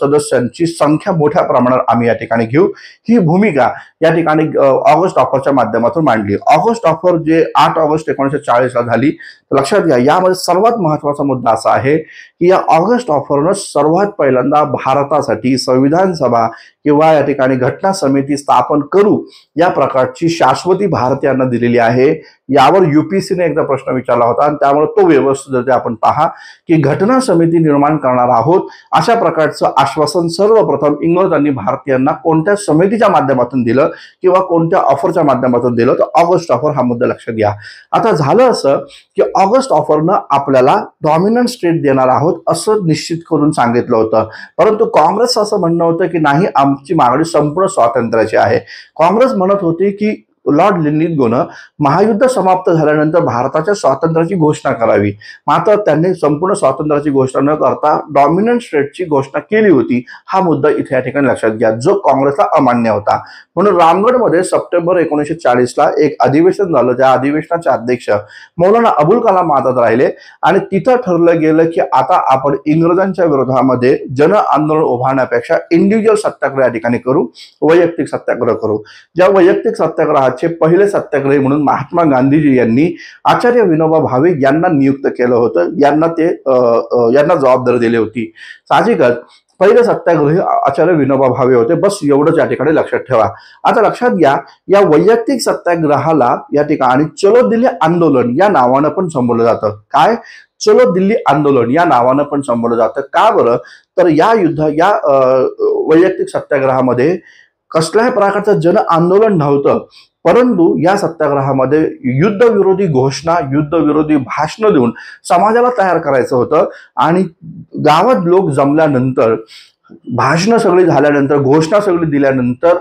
सदस्यांची संख्या मोठ्या प्रमाणावर आम्ही या ठिकाणी घेऊ ही भूमिका या ठिकाणी ऑगस्ट ऑफरच्या माध्यमातून मांडली. ऑगस्ट ऑफर जे 8 ऑगस्ट 1940 ला झाली. लक्षात घ्या यामध्ये सर्वात महत्वाचा मुद्दा असा आहे की या ऑगस्ट ऑफरनं सर्वात पहिल्यांदा भारतासाठी संविधान सभा किंवा या ठिकाणी घटना समिती स्थापन करू या प्रकारची शाश्वती भारतीयांना दिलेली आहे. यावर युपीएससीने एकदा प्रश्न विचारला होता आणि त्यामुळे तो व्यवस्थित आपण पहा की घटना समिती निर्माण करणार आहोत अशा प्रकारचं आश्वासन सर्वप्रथम इंग्रजांनी भारतीयांना कोणत्या समितीच्या माध्यमातून दिलं किंवा कोणत्या ऑफरच्या माध्यमातून दिलं तर ऑगस्ट ऑफर हा मुद्दा लक्षात घ्या. आता झालं असं की ऑगस्ट ऑफरनं आपल्याला डॉमिनंट स्टेट देणार आहोत असं निश्चित करून सांगितलं होतं. परंतु काँग्रेस असं म्हणणं होतं की नाही आमची मागणी संपूर्ण स्वातंत्र्याची आहे. काँग्रेस म्हणत होती की लॉर्ड लिनलिथगोनं महायुद्ध समाप्त झाल्यानंतर भारताच्या स्वातंत्र्याची घोषणा करावी. मात्र त्यांनी संपूर्ण स्वातंत्र्याची घोषणा न करता डॉमिनंट स्टेटची घोषणा केली होती. हा मुद्दा इथे या ठिकाणी लक्षात घ्या जो काँग्रेसला अमान्य होता. म्हणून रामगडमध्ये सप्टेंबर 1940 ला एक अधिवेशन झालं. त्या अधिवेशनाचे अध्यक्ष मौलाना अबुल कलाम आझाद राहिले आणि तिथं ठरलं गेलं की आता आपण इंग्रजांच्या विरोधामध्ये जन आंदोलन उभारण्यापेक्षा इंडिव्हिज्युअल सत्याग्रह या ठिकाणी करू, वैयक्तिक सत्याग्रह करू. ज्या वैयक्तिक सत्याग्रहाचे पहिले सत्याग्रही म्हणून महात्मा गांधीजी यांनी आचार्य विनोबा भावे यांना नियुक्त केलं होतं. यांना जबाबदारी दिली होती. साहजिकच पहिले सत्याग्रही आचार्य विनोबा भावे होते. बस एवढंच या ठिकाणी लक्षात ठेवा. आता लक्षात घ्या या वैयक्तिक सत्याग्रहाला या ठिकाणी चलो दिल्ली आंदोलन या नावानं पण संबोधलं जातं. काय चलो दिल्ली आंदोलन या नावानं पण संबोधलं जातं. का बरं तर या वैयक्तिक सत्याग्रहामध्ये कसल्याही प्रकारचं जन आंदोलन नव्हतं. परंतु या सत्याग्रहामध्ये युद्धविरोधी घोषणा युद्धविरोधी भाषण देऊन समाजाला तयार करायचं होतं आणि गावात लोक जमल्यानंतर भाषणं सगळी झाल्यानंतर घोषणा सगळी दिल्यानंतर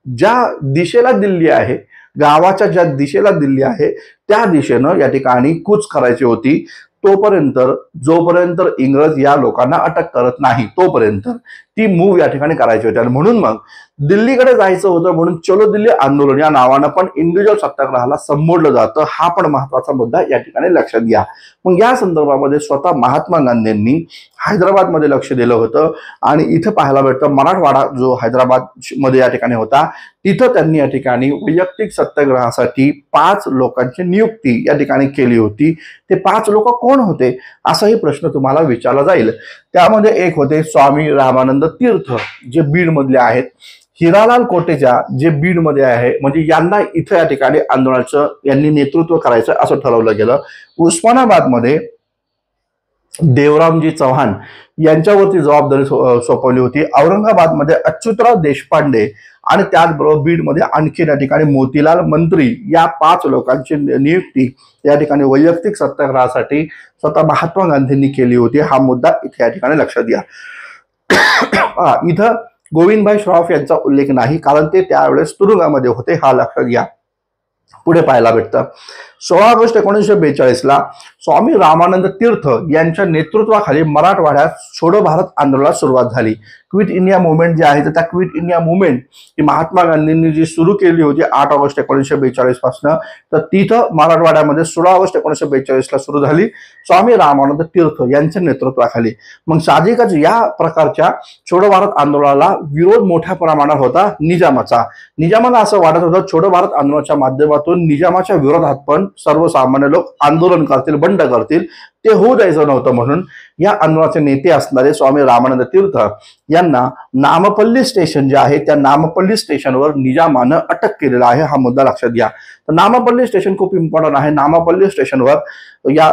ज्या दिशेला दिल्ली आहे गावाच्या ज्या दिशेला दिल्ली आहे त्या दिशेनं या ठिकाणी कूच करायची होती. जोपर्यंत इंग्रज या लोकांना अटक करत नाही तोपर्यंत ती मूव या ठिकाणी करायची होती. आणि म्हणून मग दिल्लीकडे जायचं होतं म्हणून चलो दिल्ली आंदोलन या नावानं पण इंडिव्हिज्युअल सत्याग्रहाला संबोधलं जातं. हा पण महत्वाचा मुद्दा या ठिकाणी लक्षात घ्या. मग या संदर्भामध्ये स्वतः महात्मा गांधींनी हैदराबादमध्ये लक्ष दिलं होतं आणि इथं पाहायला भेटतं मराठवाडा जो हैदराबाद मध्ये या ठिकाणी होता तिथं त्यांनी या ठिकाणी वैयक्तिक सत्याग्रहासाठी 5 लोकांची नियुक्ती या ठिकाणी केली होती. ते 5 लोक कोण होते असाही प्रश्न तुम्हाला विचारला जाईल. त्यामध्ये एक होते स्वामी रामानंद तीर्थ जे बीड मधले आहेत. हिरालाल कोटेचा जे बीड मध्ये आहे म्हणजे यांना इथं या ठिकाणी आंदोलनाचं यांनी नेतृत्व करायचं असं ठरवलं गेलं. उस्मानाबाद मध्ये देवरामजी चव्हाण यांच्यावरती जबाबदारी सोपवली होती. औरंगाबादमध्ये अच्युतराव देशपांडे आणि त्याचबरोबर बीडमध्ये आणखी या ठिकाणी मोतीलाल मंत्री या 5 लोकांची नियुक्ती या ठिकाणी वैयक्तिक सत्याग्रहासाठी स्वतः महात्मा गांधींनी केली होती. हा मुद्दा इथे या ठिकाणी लक्षात घ्या. इथं गोविंदभाई श्रॉफ यांचा उल्लेख नाही कारण ते त्यावेळेस तुरुंगामध्ये होते. हा लक्षात घ्या. पुढे पाहायला भेटतं 16 ऑगस्ट 1942 ला स्वामी रामानंद तीर्थ यांच्या नेतृत्वाखाली मराठवाड्यात छोडो भारत आंदोलनाला सुरुवात झाली. क्विट इंडिया मुवमेंट जे आहे त्या क्विट इंडिया मुवमेंट ही महात्मा गांधींनी जी सुरू केली होती 8 ऑगस्ट 1942 पासून तर तिथं मराठवाड्यामध्ये 16 ऑगस्ट 1942 ला सुरू झाली स्वामी रामानंद तीर्थ यांच्या नेतृत्वाखाली. मग साहजिकच या प्रकारच्या छोडो भारत आंदोलनाला विरोध मोठ्या प्रमाणात होता निजामाचा. निजामाला असं वाटत होतं छोडो भारत आंदोलनाच्या माध्यमातून निजामाच्या विरोधात पण सर्वसामान्य लोक आंदोलन करतील बंड करतील ते होऊ द्यायचं नव्हतं. म्हणून या आंदोलनाचे नेते असणारे स्वामी रामानंद तीर्थ यांना नामपल्ली स्टेशन जे आहे त्या नामपल्ली स्टेशनवर निजामानं अटक केलेला आहे. हा मुद्दा लक्षात घ्या. तर नामपल्ली स्टेशन खूप इम्पॉर्टंट आहे. नामपल्ली स्टेशनवर या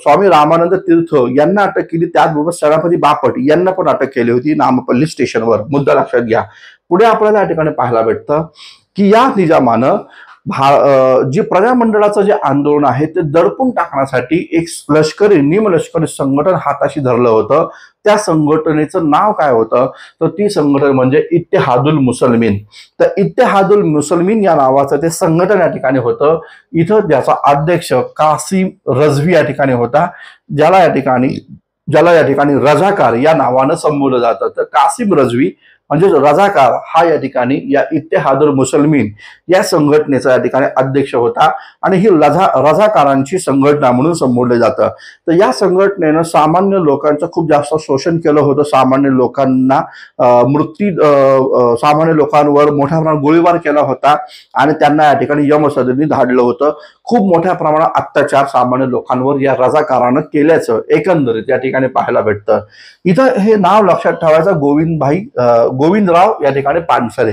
स्वामी रामानंद तीर्थ यांना अटक केली. त्याचबरोबर सेनापती बापट यांना पण अटक केली होती नामपल्ली स्टेशनवर. मुद्दा लक्षात घ्या. पुढे आपल्याला या ठिकाणी पाहायला भेटतं की या निजामानं जी प्रजामंडळाचं जे आंदोलन आहे ते दडपून टाकण्यासाठी एक लष्करी निमलष्करी संघटन हाताशी धरलं होतं. त्या संघटनेचं नाव काय होतं, तर ती संघटन म्हणजे इत्तेहादुल मुसलमीन. तर इत्तेहादुल मुसलमीन या नावाचं ते संघटन या ठिकाणी होतं. इथं ज्याचा अध्यक्ष कासिम रझवी या ठिकाणी होता, ज्याला या ठिकाणी रझाकार या नावानं संबोधलं जातं. तर कासिम रझवी म्हणजे रझाकार हा या ठिकाणी या इत्तेहादुल मुसलमीन या संघटनेचा या ठिकाणी अध्यक्ष होता आणि ही रझाकारांची संघटना म्हणून संबोधलं जातं. तर या संघटनेनं सामान्य लोकांचं खूप जास्त शोषण केलं होतं. सामान्य लोकांना सामान्य लोकांवर मोठ्या प्रमाणात गोळीबार केला होता आणि त्यांना या ठिकाणी यमसदनी धाडलं होतं. खूप मोठ्या प्रमाणात अत्याचार सामान्य लोकांवर या रझाकारानं केल्याचं एकंदरीत या ठिकाणी पाहायला भेटतं. इथं हे नाव लक्षात ठेवायचं, गोविंदराव या ठिकाणी पानसरे.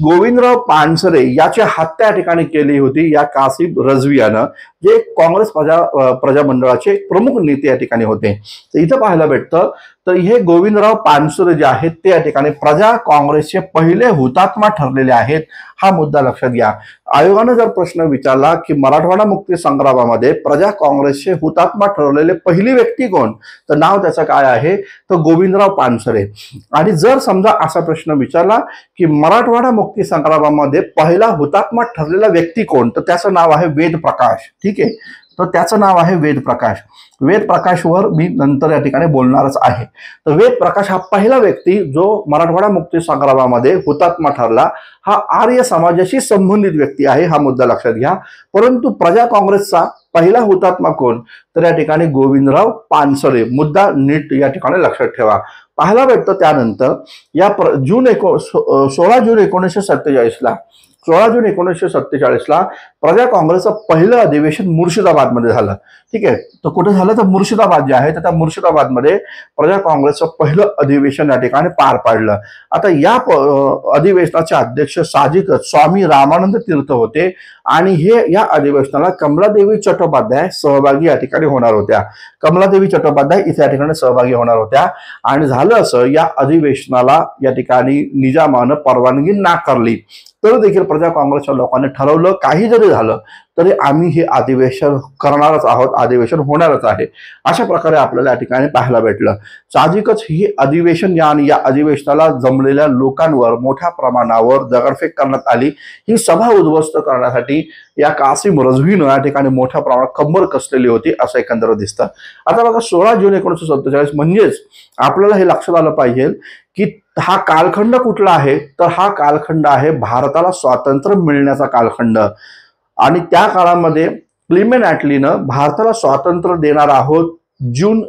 गोविंदराव पानसरे याची हत्या या ठिकाणी केली होती या कासिम रझवी यानं, जे काँग्रेस प्रजामंडळाचे प्रमुख नेते या ठिकाणी होते. तर इथं पाहायला भेटतं, तर हे गोविंदराव पानसरे जे आहेत ते या ठिकाणी प्रजा काँग्रेसचे पहिले हुतात्मा ठरलेले आहेत. हा मुद्दा लक्षात घ्या. आयोगानं जर प्रश्न विचारला की मराठवाडा मुक्ती संग्रामामध्ये प्रजा काँग्रेसचे हुतात्मा ठरलेले पहिली व्यक्ती कोण, तर नाव त्याचं काय आहे, तर गोविंदराव पानसरे. आणि जर समजा असा प्रश्न विचारला की मराठवाडा मुक्ती संग्रामामध्ये पहिला हुतात्मा ठरलेला व्यक्ती कोण, तर त्याचं नाव आहे वेद प्रकाश. ठीक आहे, तर त्याचं नाव आहे वेद प्रकाश. वेद प्रकाशवर मी नंतर या ठिकाणी बोलणारच आहे. तर वेद प्रकाश हा पहिला व्यक्ती जो मराठवाडा मुक्ती संग्रामामध्ये हुतात्मा ठरला, हा आर्य समाजाशी संबंधित व्यक्ती आहे. हा मुद्दा लक्षात घ्या. परंतु प्रजा काँग्रेसचा पहिला हुतात्मा कोण, तर या ठिकाणी गोविंदराव पानसरे. मुद्दा नीट या ठिकाणी लक्षात ठेवा. पाहायला भेटतं त्यानंतर या 16 जून 1947ला प्रजा काँग्रेसचं पहिलं अधिवेशन मुर्शिदाबादमध्ये झालं. ठीक आहे, तर कुठे झालं, तर मुर्शिदाबाद जे आहे तर त्या मुर्शिदाबादमध्ये प्रजा काँग्रेसचं पहिलं अधिवेशन या ठिकाणी पार पाडलं. आता या अधिवेशनाचे अध्यक्ष साहजिकच स्वामी रामानंद तीर्थ होते आणि या अधिवेशनाला कमलादेवी चट्टोपाध्याय सहभागी या ठिकाणी होणार होत्या. कमलादेवी चट्टोपाध्याय इथे या ठिकाणी सहभागी होणार होत्या. आणि झालं असं, या अधिवेशनाला या ठिकाणी निजामानं परवानगी नाकारली. तर देखील प्रजा काँग्रेसच्या लोकांनी ठरवलं, काही जरी झालं तरी आम्ही हे अधिवेशन करणारच आहोत, अधिवेशन होणारच आहे. अशा प्रकारे आपल्याला या ठिकाणी पाहायला भेटलं. साहजिकच ही अधिवेशन आणि या अधिवेशनाला जमलेल्या लोकांवर मोठ्या प्रमाणावर दगडफेक करण्यात आली. ही सभा उद्ध्वस्त करण्यासाठी या कासिम रझवीनं या ठिकाणी मोठ्या प्रमाणात कंबर कसलेली होती, असं एकंदर दिसतं. आता बघा, 16 जून 1947 म्हणजेच आपल्याला हे लक्षात आलं पाहिजे की हा कालखंड कुठला आहे, तर हा कालखंड आहे भारताला स्वातंत्र्य मिळण्याचा कालखंड. आणि त्या काळामध्ये क्लेमेंट ॲटलीनं भारताला स्वातंत्र्य देणार आहोत जून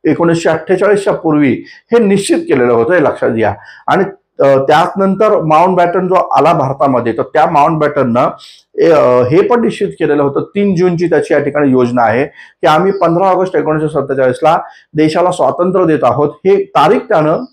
1948च्या पूर्वी हे निश्चित केलेलं होतं, हे लक्षात घ्या. आणि त्यानंतर माउंटबॅटन जो आला भारतामध्ये, तर त्या माउंटबॅटननं हे पण निश्चित केलेलं होतं, 3 जूनची त्याची या ठिकाणी योजना आहे की आम्ही 15 ऑगस्ट 1947ला देशाला स्वातंत्र्य देत आहोत. हे तारीख त्यानं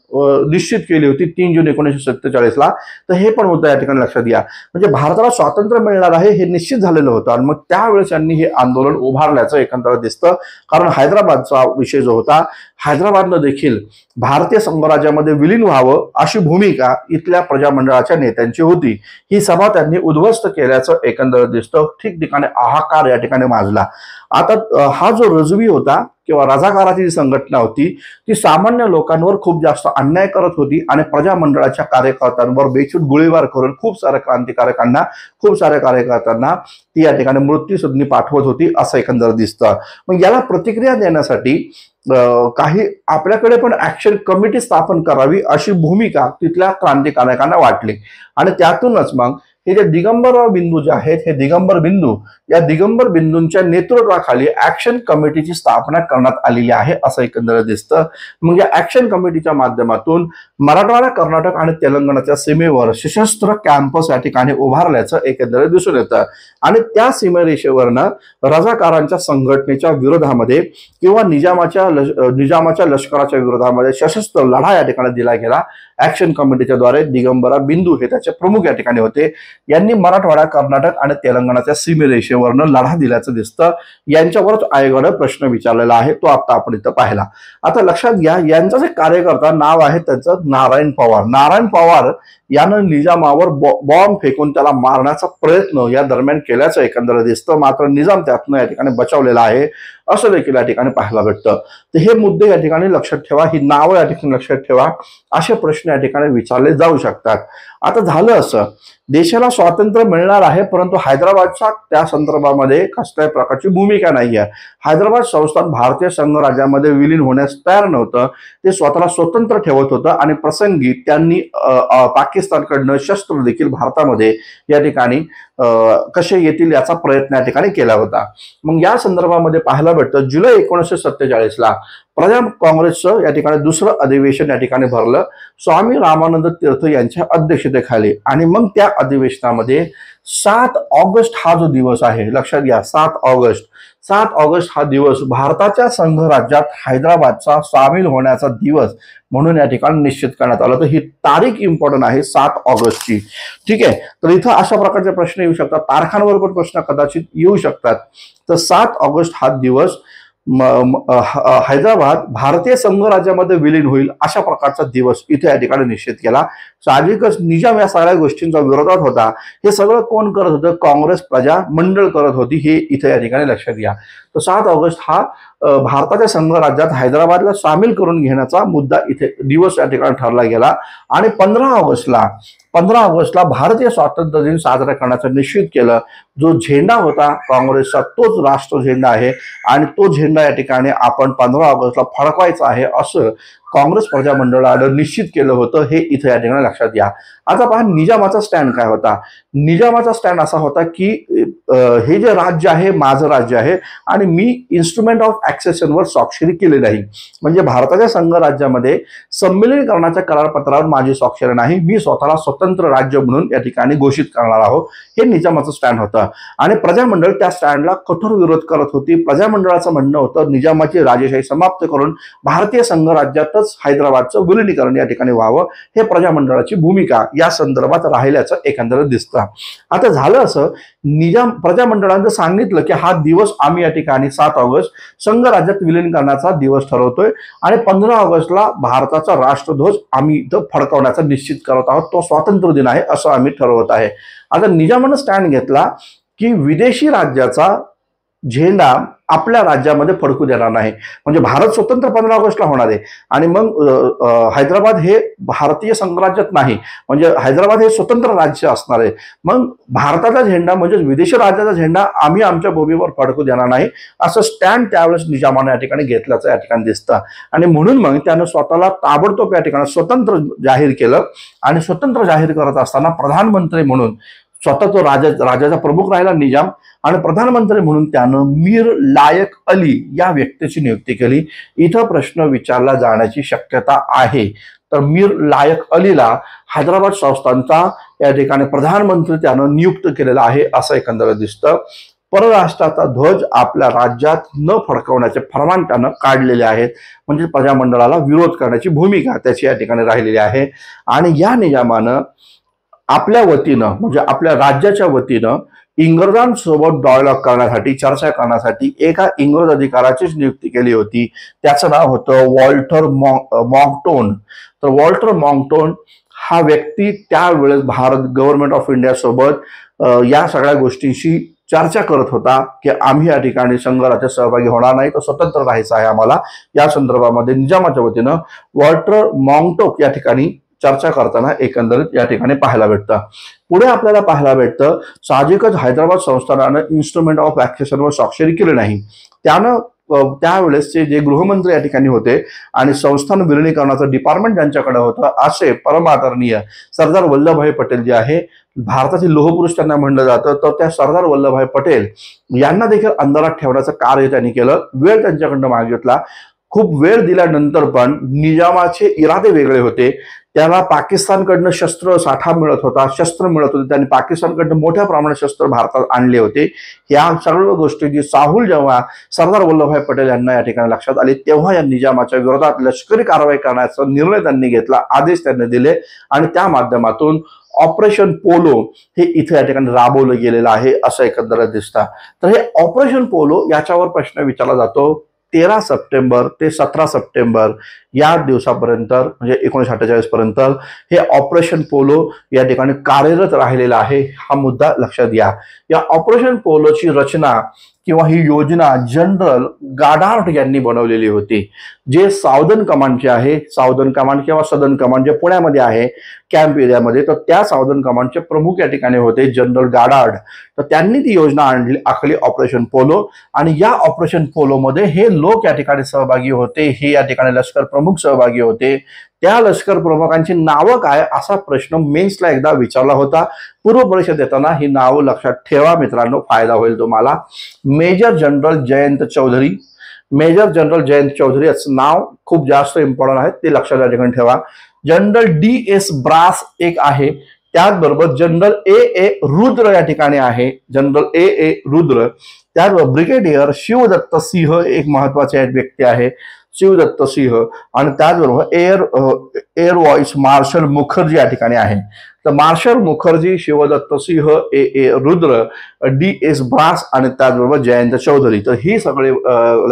निश्चित केली होती 3 जून 1947ला. तर हे पण मुद्दा या ठिकाणी लक्षात घ्या. म्हणजे भारताला स्वातंत्र्य मिळणार आहे हे निश्चित झालेलं होतं. आणि मग त्यावेळेस त्यांनी हे आंदोलन उभारल्याचं एकंदर दिसतं. कारण हैदराबादचा विषय जो होता, हैदराबादनं देखील भारतीय संघराज्यामध्ये विलीन व्हावं अशी भूमिका इथल्या प्रजामंडळाच्या नेत्यांची होती. ही सभा त्यांनी उद्ध्वस्त केल्याचं एकंदर दिसतं. ठिकठिकाणी हाहाकार या ठिकाणी माजला. आता हा जो रझवी होता किंवा रझाकाराची जी संघटना होती, ती सामान्य लोकांवर खूप जास्त अन्याय करत होती आणि प्रजामंडळाच्या कार्यकर्त्यांवर बेछूट गोळीबार करून खूप साऱ्या क्रांतिकारकांना, खूप साऱ्या कार्यकर्त्यांना ती या ठिकाणी मृत्यूसदनी पाठवत होती, असं एकंदर दिसतं. मग याला प्रतिक्रिया देण्यासाठी काही आपल्याकडे पण ऍक्शन कमिटी स्थापन करावी अशी भूमिका तिथल्या क्रांतिकारकांना वाटली. आणि त्यातूनच मग हे जे दिगंबर बिंदू जे आहेत, हे दिगंबर बिंदूंच्या नेतृत्वाखाली ऍक्शन कमिटीची स्थापना करण्यात आलेली आहे, असं एकंदर दिसतं. मग या ऍक्शन कमिटीच्या माध्यमातून मराठवाडा, कर्नाटक आणि तेलंगणाच्या सीमेवर सशस्त्र कॅम्पस या ठिकाणी उभारल्याचं एकंदर दिसून येतं. आणि त्या सीमारेषेवरनं रझाकारांच्या संघटनेच्या विरोधामध्ये किंवा निजामाच्या लष्कराच्या विरोधामध्ये सशस्त्र लढा या ठिकाणी दिला गेला. ऍक्शन कमिटीच्या द्वारे दिगंबरा बिंदू हे त्याचे प्रमुख या ठिकाणी होते. यांनी मराठवाडा, कर्नाटक आणि तेलंगणाच्या सीमेरेषेवरनं लढा दिल्याचं दिसतं. यांच्यावरच आयोगानं प्रश्न विचारलेला आहे, तो आता आपण इथं पाहिला. आता लक्षात घ्या, यांचं जे कार्यकर्ता नाव आहे त्यांचं नारायण पवार. नारायण पवार यानं निजामावर बॉम्ब फेकून त्याला मारण्याचा प्रयत्न या दरम्यान केल्याचं एकंदर दिसतं, मात्र निजाम त्यातनं या ठिकाणी बचावलेला आहे असं देखील या ठिकाणी पाहायला भेटतं. तर हे मुद्दे या ठिकाणी लक्षात ठेवा, ही नावं या ठिकाणी लक्षात ठेवा, असे प्रश्न या ठिकाणी विचारले जाऊ शकतात. आता झालं असं, देशाला स्वातंत्र्य मिळणार आहे, परंतु हैदराबादच्या त्या संदर्भामध्ये कसल्याही प्रकारची भूमिका नाही आहे. हैदराबाद संस्थान भारतीय संघराज्यामध्ये विलीन होण्यास तयार नव्हतं, ते स्वतःला स्वतंत्र ठेवत होतं आणि प्रसंगी त्यांनी पाकिस्तानकडनं शस्त्र देखील भारतामध्ये या ठिकाणी कसे येतील याचा प्रयत्न या ठिकाणी केला होता. मग या संदर्भामध्ये पाहायला भेटतं, जुलै 1947ला प्रजा काँग्रेसचं या ठिकाणी दुसरं अधिवेशन या ठिकाणी भरलं स्वामी रामानंद तीर्थ यांच्या अध्यक्षतेखाली. आणि मग त्या अधिवेशनामध्ये 7 ऑगस्ट हा जो दिवस आहे, लक्षात घ्या, 7 ऑगस्ट हा दिवस भारताच्या संघराज्यात हैदराबादचा सामील होण्याचा दिवस म्हणून या ठिकाणी निश्चित करण्यात आलं. तर ही तारीख इम्पॉर्टंट आहे 7 ऑगस्टची. ठीक आहे, तर इथं अशा प्रकारचे प्रश्न येऊ शकतात, तारखांवर पण प्रश्न कदाचित येऊ शकतात. तर 7 ऑगस्ट हा दिवस हैदराबाद भारतीय संघराज्यामध्ये विलीन होईल अशा प्रकारचा दिवस इथे या ठिकाणी निश्चित केला. साहजिकच निजाम या सगळ्या गोष्टींचा विरोधात होता. हे सगळं कोण करत होतं? काँग्रेस प्रजा मंडळ करत होती, हे इथे या ठिकाणी लक्षात घ्या. तर 7 ऑगस्ट हा भारताच्या संघराज्यात हैदराबादला सामील करून घेण्याचा मुद्दा इथे दिवस या ठिकाणी ठरला गेला. आणि 15 ऑगस्टला भारतीय स्वातंत्र्य दिन साजरा करण्याचं निश्चित केलं. जो झेंडा होता काँग्रेसचा तोच राष्ट्र झेंडा आहे आणि तो झेंडा या ठिकाणी आपण 15 ऑगस्टला फडकवायचा आहे असं काँग्रेस प्रजा मंडळानं निश्चित केलं होतं, हे इथे या ठिकाणी लक्षात घ्या. आता पहा निजामाचा स्टँड काय होता. निजामाचा स्टँड असा होता की हे जे राज्य आहे माझं राज्य आहे आणि मी इन्स्ट्रुमेंट ऑफ ॲक्सेशनवर स्वाक्षरी केली नाही. म्हणजे भारताच्या संघराज्यामध्ये संमिलीकरणाच्या करारपत्रावर माझी स्वाक्षरी नाही, मी स्वतःला स्वतंत्र राज्य म्हणून या ठिकाणी घोषित करणार आहोत, हे निजामाचं स्टँड होतं. आणि प्रजामंडळ त्या स्टँडला कठोर विरोध करत होती. प्रजामंडळाचं म्हणणं होतं निजामाची राजेशाही समाप्त करून भारतीय संघराज्यातच हैदराबादचं विलिनीकरण या ठिकाणी व्हावं, हे प्रजामंडळाची भूमिका या संदर्भात राहिल्याचं एकंदरीत दिसतं. आता झालं असं, प्रजामंडळानं सांगितलं की हा दिवस आम्ही या ठिकाणी 7 ऑगस्ट संघराज्यात विलीन करण्याचा दिवस ठरवतोय आणि 15 ऑगस्टला भारताचा राष्ट्रध्वज आम्ही इथं फडकवण्याचा निश्चित करत आहोत, तो स्वातंत्र्य दिन आहे असं आम्ही ठरवत आहे. आता निजामानं स्टँड घेतला की विदेशी राज्याचा झेंडा आपल्या राज्यामध्ये फडकू देणार नाही. म्हणजे भारत स्वतंत्र 15 ऑगस्टला होणार आहे आणि मग हैदराबाद हे भारतीय संघराज्यात नाही, म्हणजे हैदराबाद हे स्वतंत्र राज्य असणार आहे. मग भारताचा झेंडा म्हणजे विदेशी राज्याचा झेंडा आम्ही आमच्या भूमीवर फडकू देणार नाही असं स्टँड त्यावेळेस निजामाने या ठिकाणी घेतल्याचं या ठिकाणी दिसतं. आणि म्हणून मग त्यानं स्वतःला ताबडतोब या ठिकाणी स्वतंत्र जाहीर केलं. आणि स्वतंत्र जाहीर करत असताना प्रधानमंत्री म्हणून स्वतः तो राजाचा प्रमुख राहिला निजाम आणि प्रधानमंत्री म्हणून त्यानं मीर लायक अली या व्यक्तीची नियुक्ती केली. इथं प्रश्न विचारला जाण्याची शक्यता आहे. तर मीर लायक अलीला हैदराबाद संस्थानचा या ठिकाणी प्रधानमंत्री त्यानं नियुक्त केलेला आहे असं एकंदरीत दिसतं. परराष्ट्राचा ध्वज आपल्या राज्यात न फडकवण्याचे फरमान त्यानं काढलेले आहेत. म्हणजे प्रजामंडळाला विरोध करण्याची भूमिका त्याची या ठिकाणी राहिलेली आहे. आणि या निजामानं आपल्या वतीनं म्हणजे आपल्या राज्याच्या वतीनं इंग्रजांसोबत डायलॉग करण्यासाठी, चर्चा करण्यासाठी एका इंग्रज अधिकाऱ्याचीच नियुक्ती केली होती. त्याचं नाव होतं वॉल्टर मॉन्कटोन. तर वॉल्टर मॉन्कटोन हा व्यक्ती त्यावेळेस भारत गव्हर्नमेंट ऑफ इंडिया सोबत या सगळ्या गोष्टींशी चर्चा करत होता की आम्ही या ठिकाणी संघराज्यात सहभागी होणार नाही, तर स्वतंत्र राहायचं आहे आम्हाला. या संदर्भामध्ये निजामाच्या वतीनं वॉल्टर मॉन्कटोक या ठिकाणी चर्चा करताना एकंदरीत या ठिकाणी पाहायला भेटतं. पुढे आपल्याला पाहायला भेटतं, साहजिकच हैदराबाद संस्थानानं इन्स्ट्रुमेंट ऑफ ॲक्सेशनवर स्वाक्षरी केली नाही. त्यानं त्यावेळेसचे जे गृहमंत्री या ठिकाणी होते आणि संस्थान विलिनीकरणाचं डिपार्टमेंट ज्यांच्याकडे होतं असे परमादरणीय सरदार वल्लभभाई पटेल जे आहे, भारताचे लोहपुरुष त्यांना म्हणलं जातं, तर त्या सरदार वल्लभभाई पटेल यांना देखील अंधारात ठेवण्याचं कार्य त्यांनी केलं. वेळ त्यांच्याकडनं मागितला. खूप वेळ दिल्यानंतर पण निजामाचे इरादे वेगळे होते. त्याला पाकिस्तानकडनं शस्त्र साठा मिळत होता, शस्त्र मिळत होते. त्यांनी पाकिस्तानकडनं मोठ्या प्रमाणात शस्त्र भारतात आणले होते. या सर्व गोष्टींची चाहूल जेव्हा सरदार वल्लभभाई पटेल यांना या ठिकाणी लक्षात आली, तेव्हा या निजामाच्या विरोधात लष्करी कारवाई करण्याचा निर्णय त्यांनी घेतला, आदेश त्यांनी दिले आणि त्या माध्यमातून ऑपरेशन पोलो हे इथे या ठिकाणी राबवलं गेलेलं आहे असं एकंदरीत दिसतं. तर हे ऑपरेशन पोलो याच्यावर प्रश्न विचारला जातो. 13 सप्टेंबर ते 17 सप्टेंबर या दिवसापर्यंत म्हणजे 1948 पर्यंत हे ऑपरेशन पोलो या ठिकाणी कार्यरत राहिलेला आहे, हा मुद्दा लक्षात घ्या। या ऑपरेशन पोलोची रचना किंवा ही योजना जनरल गाडार्ड यांनी बनवलेली होती, जे साऊदर्न कमांडचे आहे। साऊदर्न कमांड किंवा सदर्न कमांड जे पुण्यामध्ये आहे कॅम्प एरियामध्ये, तर त्या साऊदर्न कमांडचे प्रमुख या ठिकाणी होते जनरल गाडार्ड। तर त्यांनी ती योजना आखली ऑपरेशन पोलो, आणि या ऑपरेशन पोलो मध्ये हे लोक या ठिकाणी सहभागी होते, हे या ठिकाणी लष्कर प्रमुख सहभागी होते। त्या लष्कर प्रमुखांची नावं काय असा प्रश्न मेन्सला एकदा विचारला होता। पूर्व परीक्षा देताना ही नावं लक्षात ठेवा मित्रांनो, फायदा होईल तुम्हाला। Major general Jayant Chaudhary, major general Jayant Chaudhary याचं नाव खूप जास्त इम्पॉर्टंट आहे, ते लक्षात या ठिकाणी ठेवा। जनरल DS ब्रास एक आहे, त्याचबरोबर जनरल A रुद्र या ठिकाणी आहे, जनरल A रुद्र। त्याचबरोबर ब्रिगेडियर शिवदत्त सिंह एक महत्वाचे व्यक्ती आहे, शिवदत्त सिंह। आणि त्याचबरोबर एअर व्हाईस मार्शल मुखर्जी या ठिकाणी आहे। तर marshal Mukherjee, Shivdatt Singh, A Rudra, DS ब्रास आणि त्याचबरोबर जयंत चौधरी, तर ही सगळे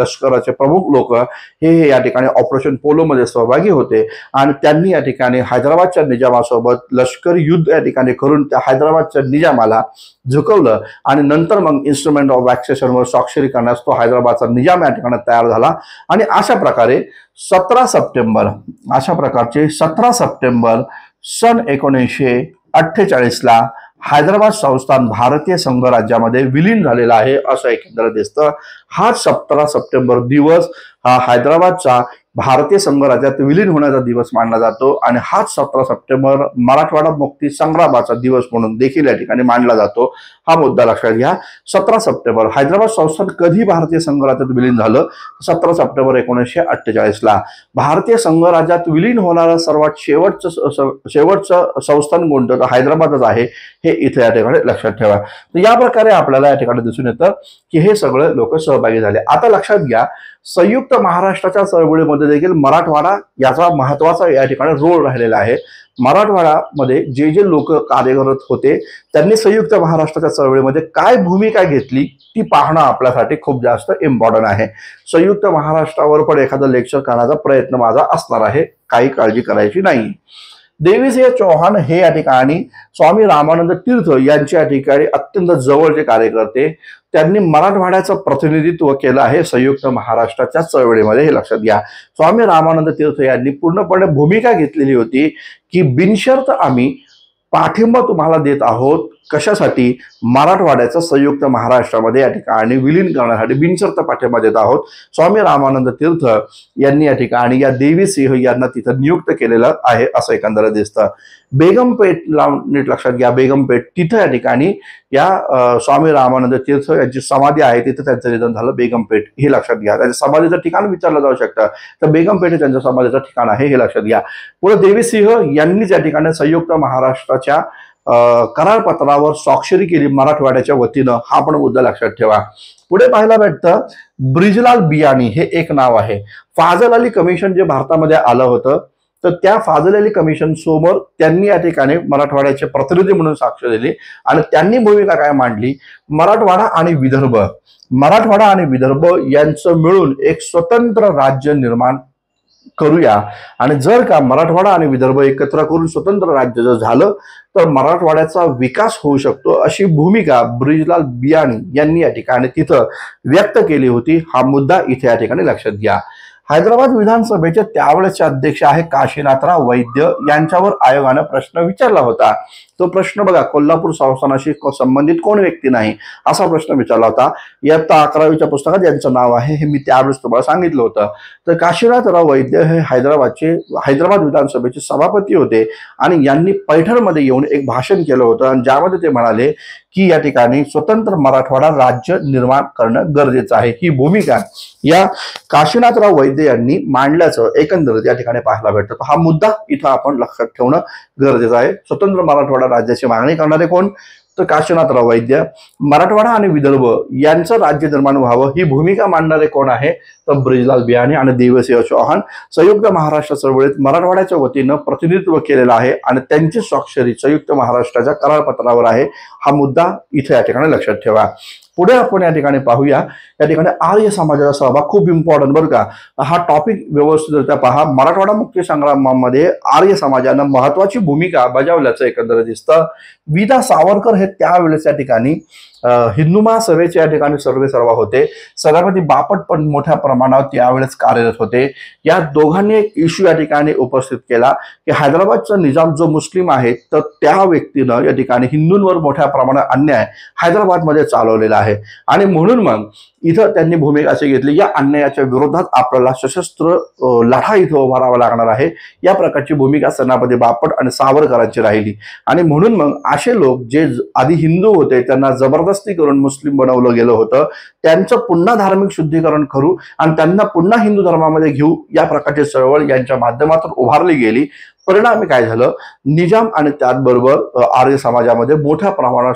लष्कराचे प्रमुख लोक हे या ठिकाणी ऑपरेशन पोलो मध्ये सहभागी होते। आणि त्यांनी या ठिकाणी हैदराबादच्या निजामासोबत लष्करी युद्ध या ठिकाणी करून त्या हैदराबादच्या निजामाला झुकवलं, आणि नंतर मग इन्स्ट्रुमेंट ऑफ वॅक्सेशनवर स्वाक्षरी करण्यास तो हैदराबादचा निजाम या ठिकाणी तयार झाला। आणि अशा प्रकारे 17 सप्टेंबर, अशा प्रकारचे 17 सप्टेंबर सन 1948 ला हैदराबाद संस्थान भारतीय संघराज्यामध्ये विलीन झालेला आहे असं एकंदर दिसतं। हा 17 सप्टेंबर दिवस हा हैदराबादचा भारतीय संघराज्यात विलीन होण्याचा दिवस मानला जातो, आणि हाच 17 सप्टेंबर मराठवाडा मुक्ती संग्रामाचा दिवस म्हणून देखील या ठिकाणी मानला जातो, हा मुद्दा लक्षात घ्या। 17 सप्टेंबर हैदराबाद संस्थान कधी भारतीय संघराज्यात विलीन झालं? 17 सप्टेंबर 1948 ला। भारतीय संघराज्यात विलीन होणारं सर्वात शेवटचं संस्थान कोणतं? तर हैदराबादच आहे, हे इथे या ठिकाणी लक्षात ठेवा। तर या प्रकारे आपल्याला या ठिकाणी दिसून येतं की हे सगळे लोक सहभागी झाले। आता लक्षात घ्या, संयुक्त महाराष्ट्राच्या चळवळीमध्ये देखील मराठवाडा याचा महत्वाचा या ठिकाणी रोल राहिलेला आहे। मराठवाड्यामध्ये जे जे लोक कार्यरत होते त्यांनी संयुक्त महाराष्ट्राच्या चळवळीमध्ये काय भूमिका घेतली ती पाहणं आपल्यासाठी खूप जास्त इम्पॉर्टंट आहे। संयुक्त महाराष्ट्रावर पण एखादं लेक्चर करण्याचा प्रयत्न माझा असणार आहे, काही काळजी करायची नाही। देवीसिंह चौहान हे या ठिकाणी स्वामी रामानंद तीर्थ यांच्या ठिकाणी अत्यंत जवळचे कार्यकर्ते, त्यांनी मराठवाड्याचं प्रतिनिधित्व केलं आहे संयुक्त महाराष्ट्राच्या चळवळीमध्ये, हे लक्षात घ्या। स्वामी रामानंद तीर्थ यांनी पूर्णपणे भूमिका घेतलेली होती की बिनशर्त आम्ही पाठिंबा तुम्हाला देत आहोत, कशासाठी? मराठवाड्याचं संयुक्त महाराष्ट्रामध्ये या ठिकाणी विलीन करण्यासाठी बिनशर्त पाठिंबा देत आहोत। स्वामी रामानंद तीर्थ यांनी या ठिकाणी या देवीसिंह यांना तिथं नियुक्त केलेलं आहे असं एकंदर दिसतं। बेगमपेठ नीट लक्षात घ्या, बेगमपेठ तिथं या ठिकाणी या स्वामी रामानंद तीर्थ यांची समाधी आहे, तिथं त्यांचं निधन झालं, बेगमपेठ, हे लक्षात घ्या। त्यांच्या समाधीचं ठिकाण विचारलं जाऊ शकतं, तर बेगमपेठ त्यांच्या समाधीचं ठिकाण आहे, हे लक्षात घ्या। पुढे देवीसिंह यांनी या ठिकाणी संयुक्त महाराष्ट्राच्या करारपत्रावर स्वाक्षरी केली मराठवाड्याच्या वतीनं, हा पण मुद्दा लक्षात ठेवा। पुढे पाहायला भेटतं ब्रिजलाल बियाणी हे एक नाव आहे। फाजल अली कमिशन जे भारतामध्ये आलं होतं, तर त्या फाजल अली कमिशन समोर त्यांनी या ठिकाणी मराठवाड्याचे प्रतिनिधी म्हणून साक्ष दिली, आणि त्यांनी भूमिका काय मांडली? मराठवाडा आणि विदर्भ, मराठवाडा आणि विदर्भ यांचं मिळून एक स्वतंत्र राज्य निर्माण करूया, आणि जर का मराठवाडा आणि विदर्भ एकत्र करून स्वतंत्र राज्य जर झालं तर मराठवाड्याचा विकास होऊ शकतो, अशी भूमिका ब्रिजलाल बियाणी यांनी या ठिकाणी तिथं व्यक्त केली होती, हा मुद्दा इथे या ठिकाणी लक्षात घ्या। हैदराबाद विधानसभेचे त्यावेळेचे अध्यक्ष आहे काशीनाथराव वैद्य, यांच्यावर आयोगाने प्रश्न विचारला होता। तो प्रश्न बघा, कोल्हापूर संस्थानाशी संबंधित कोण व्यक्ती नाही असा प्रश्न विचारला होता। इयत्ता 11वीच्या पुस्तकात यांचं नाव आहे, हे मी त्यावेळेस तुम्हाला सांगितलं होतं। तर काशीनाथराव वैद्य हे हैदराबाद विधानसभेचे सभापती होते, आणि यांनी पैठणमध्ये येऊन एक भाषण केलं होतं, आणि ज्यामध्ये ते म्हणाले की या ठिकाणी स्वतंत्र मराठवाडा राज्य निर्माण करणं गरजेचं आहे। ही भूमिका या काशीनाथराव वैद्य यांनी मांडल्याचं एकंदरीत या ठिकाणी पाहायला भेटतं। हा मुद्दा इथं आपण लक्षात ठेवणं गरजेचं आहे। स्वतंत्र मराठवाडा राज्याची मागणी करणारे कोण? तर काशीनाथराव वैद्य। मराठवाडा आणि विदर्भ यांचं राज्य निर्माण व्हावं ही भूमिका मांडणारे कोण आहे? तर ब्रिजलाल बियाणी आणि देवीसिंह चौहान। संयुक्त महाराष्ट्र चळवळीत मराठवाड्याच्या वतीनं प्रतिनिधित्व केलेलं आहे, आणि त्यांची स्वाक्षरी संयुक्त महाराष्ट्राच्या करारपत्रावर आहे, हा मुद्दा इथे या ठिकाणी लक्षात ठेवा। पुढे आपण या ठिकाणी पाहूया, या ठिकाणी आर्य समाजाचा सहभाग खूप इम्पॉर्टंट बरं का. हा टॉपिक व्यवस्थितरित्या पहा. मराठवाडा मुक्ती संग्रामामध्ये आर्य समाजानं महत्वाची भूमिका बजावल्याचं एकंदरीत दिसतं. विदा सावरकर हे त्यावेळेस या ठिकाणी हिंदू महासभेचे या ठिकाणी सर्वेसर्वा होते. सदापती बापट पण मोठ्या प्रमाणावर यावेळेस कार्यरत होते. या दोघांनी एक इश्यू या ठिकाणी उपस्थित केला की हैदराबादचा निजाम जो मुस्लिम आहे, तर त्या व्यक्तीनं या ठिकाणी हिंदूंवर मोठ्या प्रमाणात अन्याय हैदराबादमध्ये चालवलेला आहे आणि म्हणून मग इथं त्यांनी भूमिका अशी घेतली, या अन्यायाच्या विरोधात आपल्याला सशस्त्र लढा इथं उभारावा लागणार आहे. या प्रकारची भूमिका सेनापती बापट आणि सावरकरांची राहिली आणि म्हणून मग असे लोक जे आधी हिंदू होते त्यांना जबरदस्ती करून मुस्लिम बनवलं गेलं होतं, त्यांचं पुन्हा धार्मिक शुद्धीकरण करू आणि त्यांना पुन्हा हिंदू धर्मामध्ये घेऊ, या प्रकारची चळवळ यांच्या माध्यमातून उभारली गेली. परिणामी काय झालं, निजाम आणि त्याचबरोबर आर्य समाजामध्ये मोठ्या प्रमाणात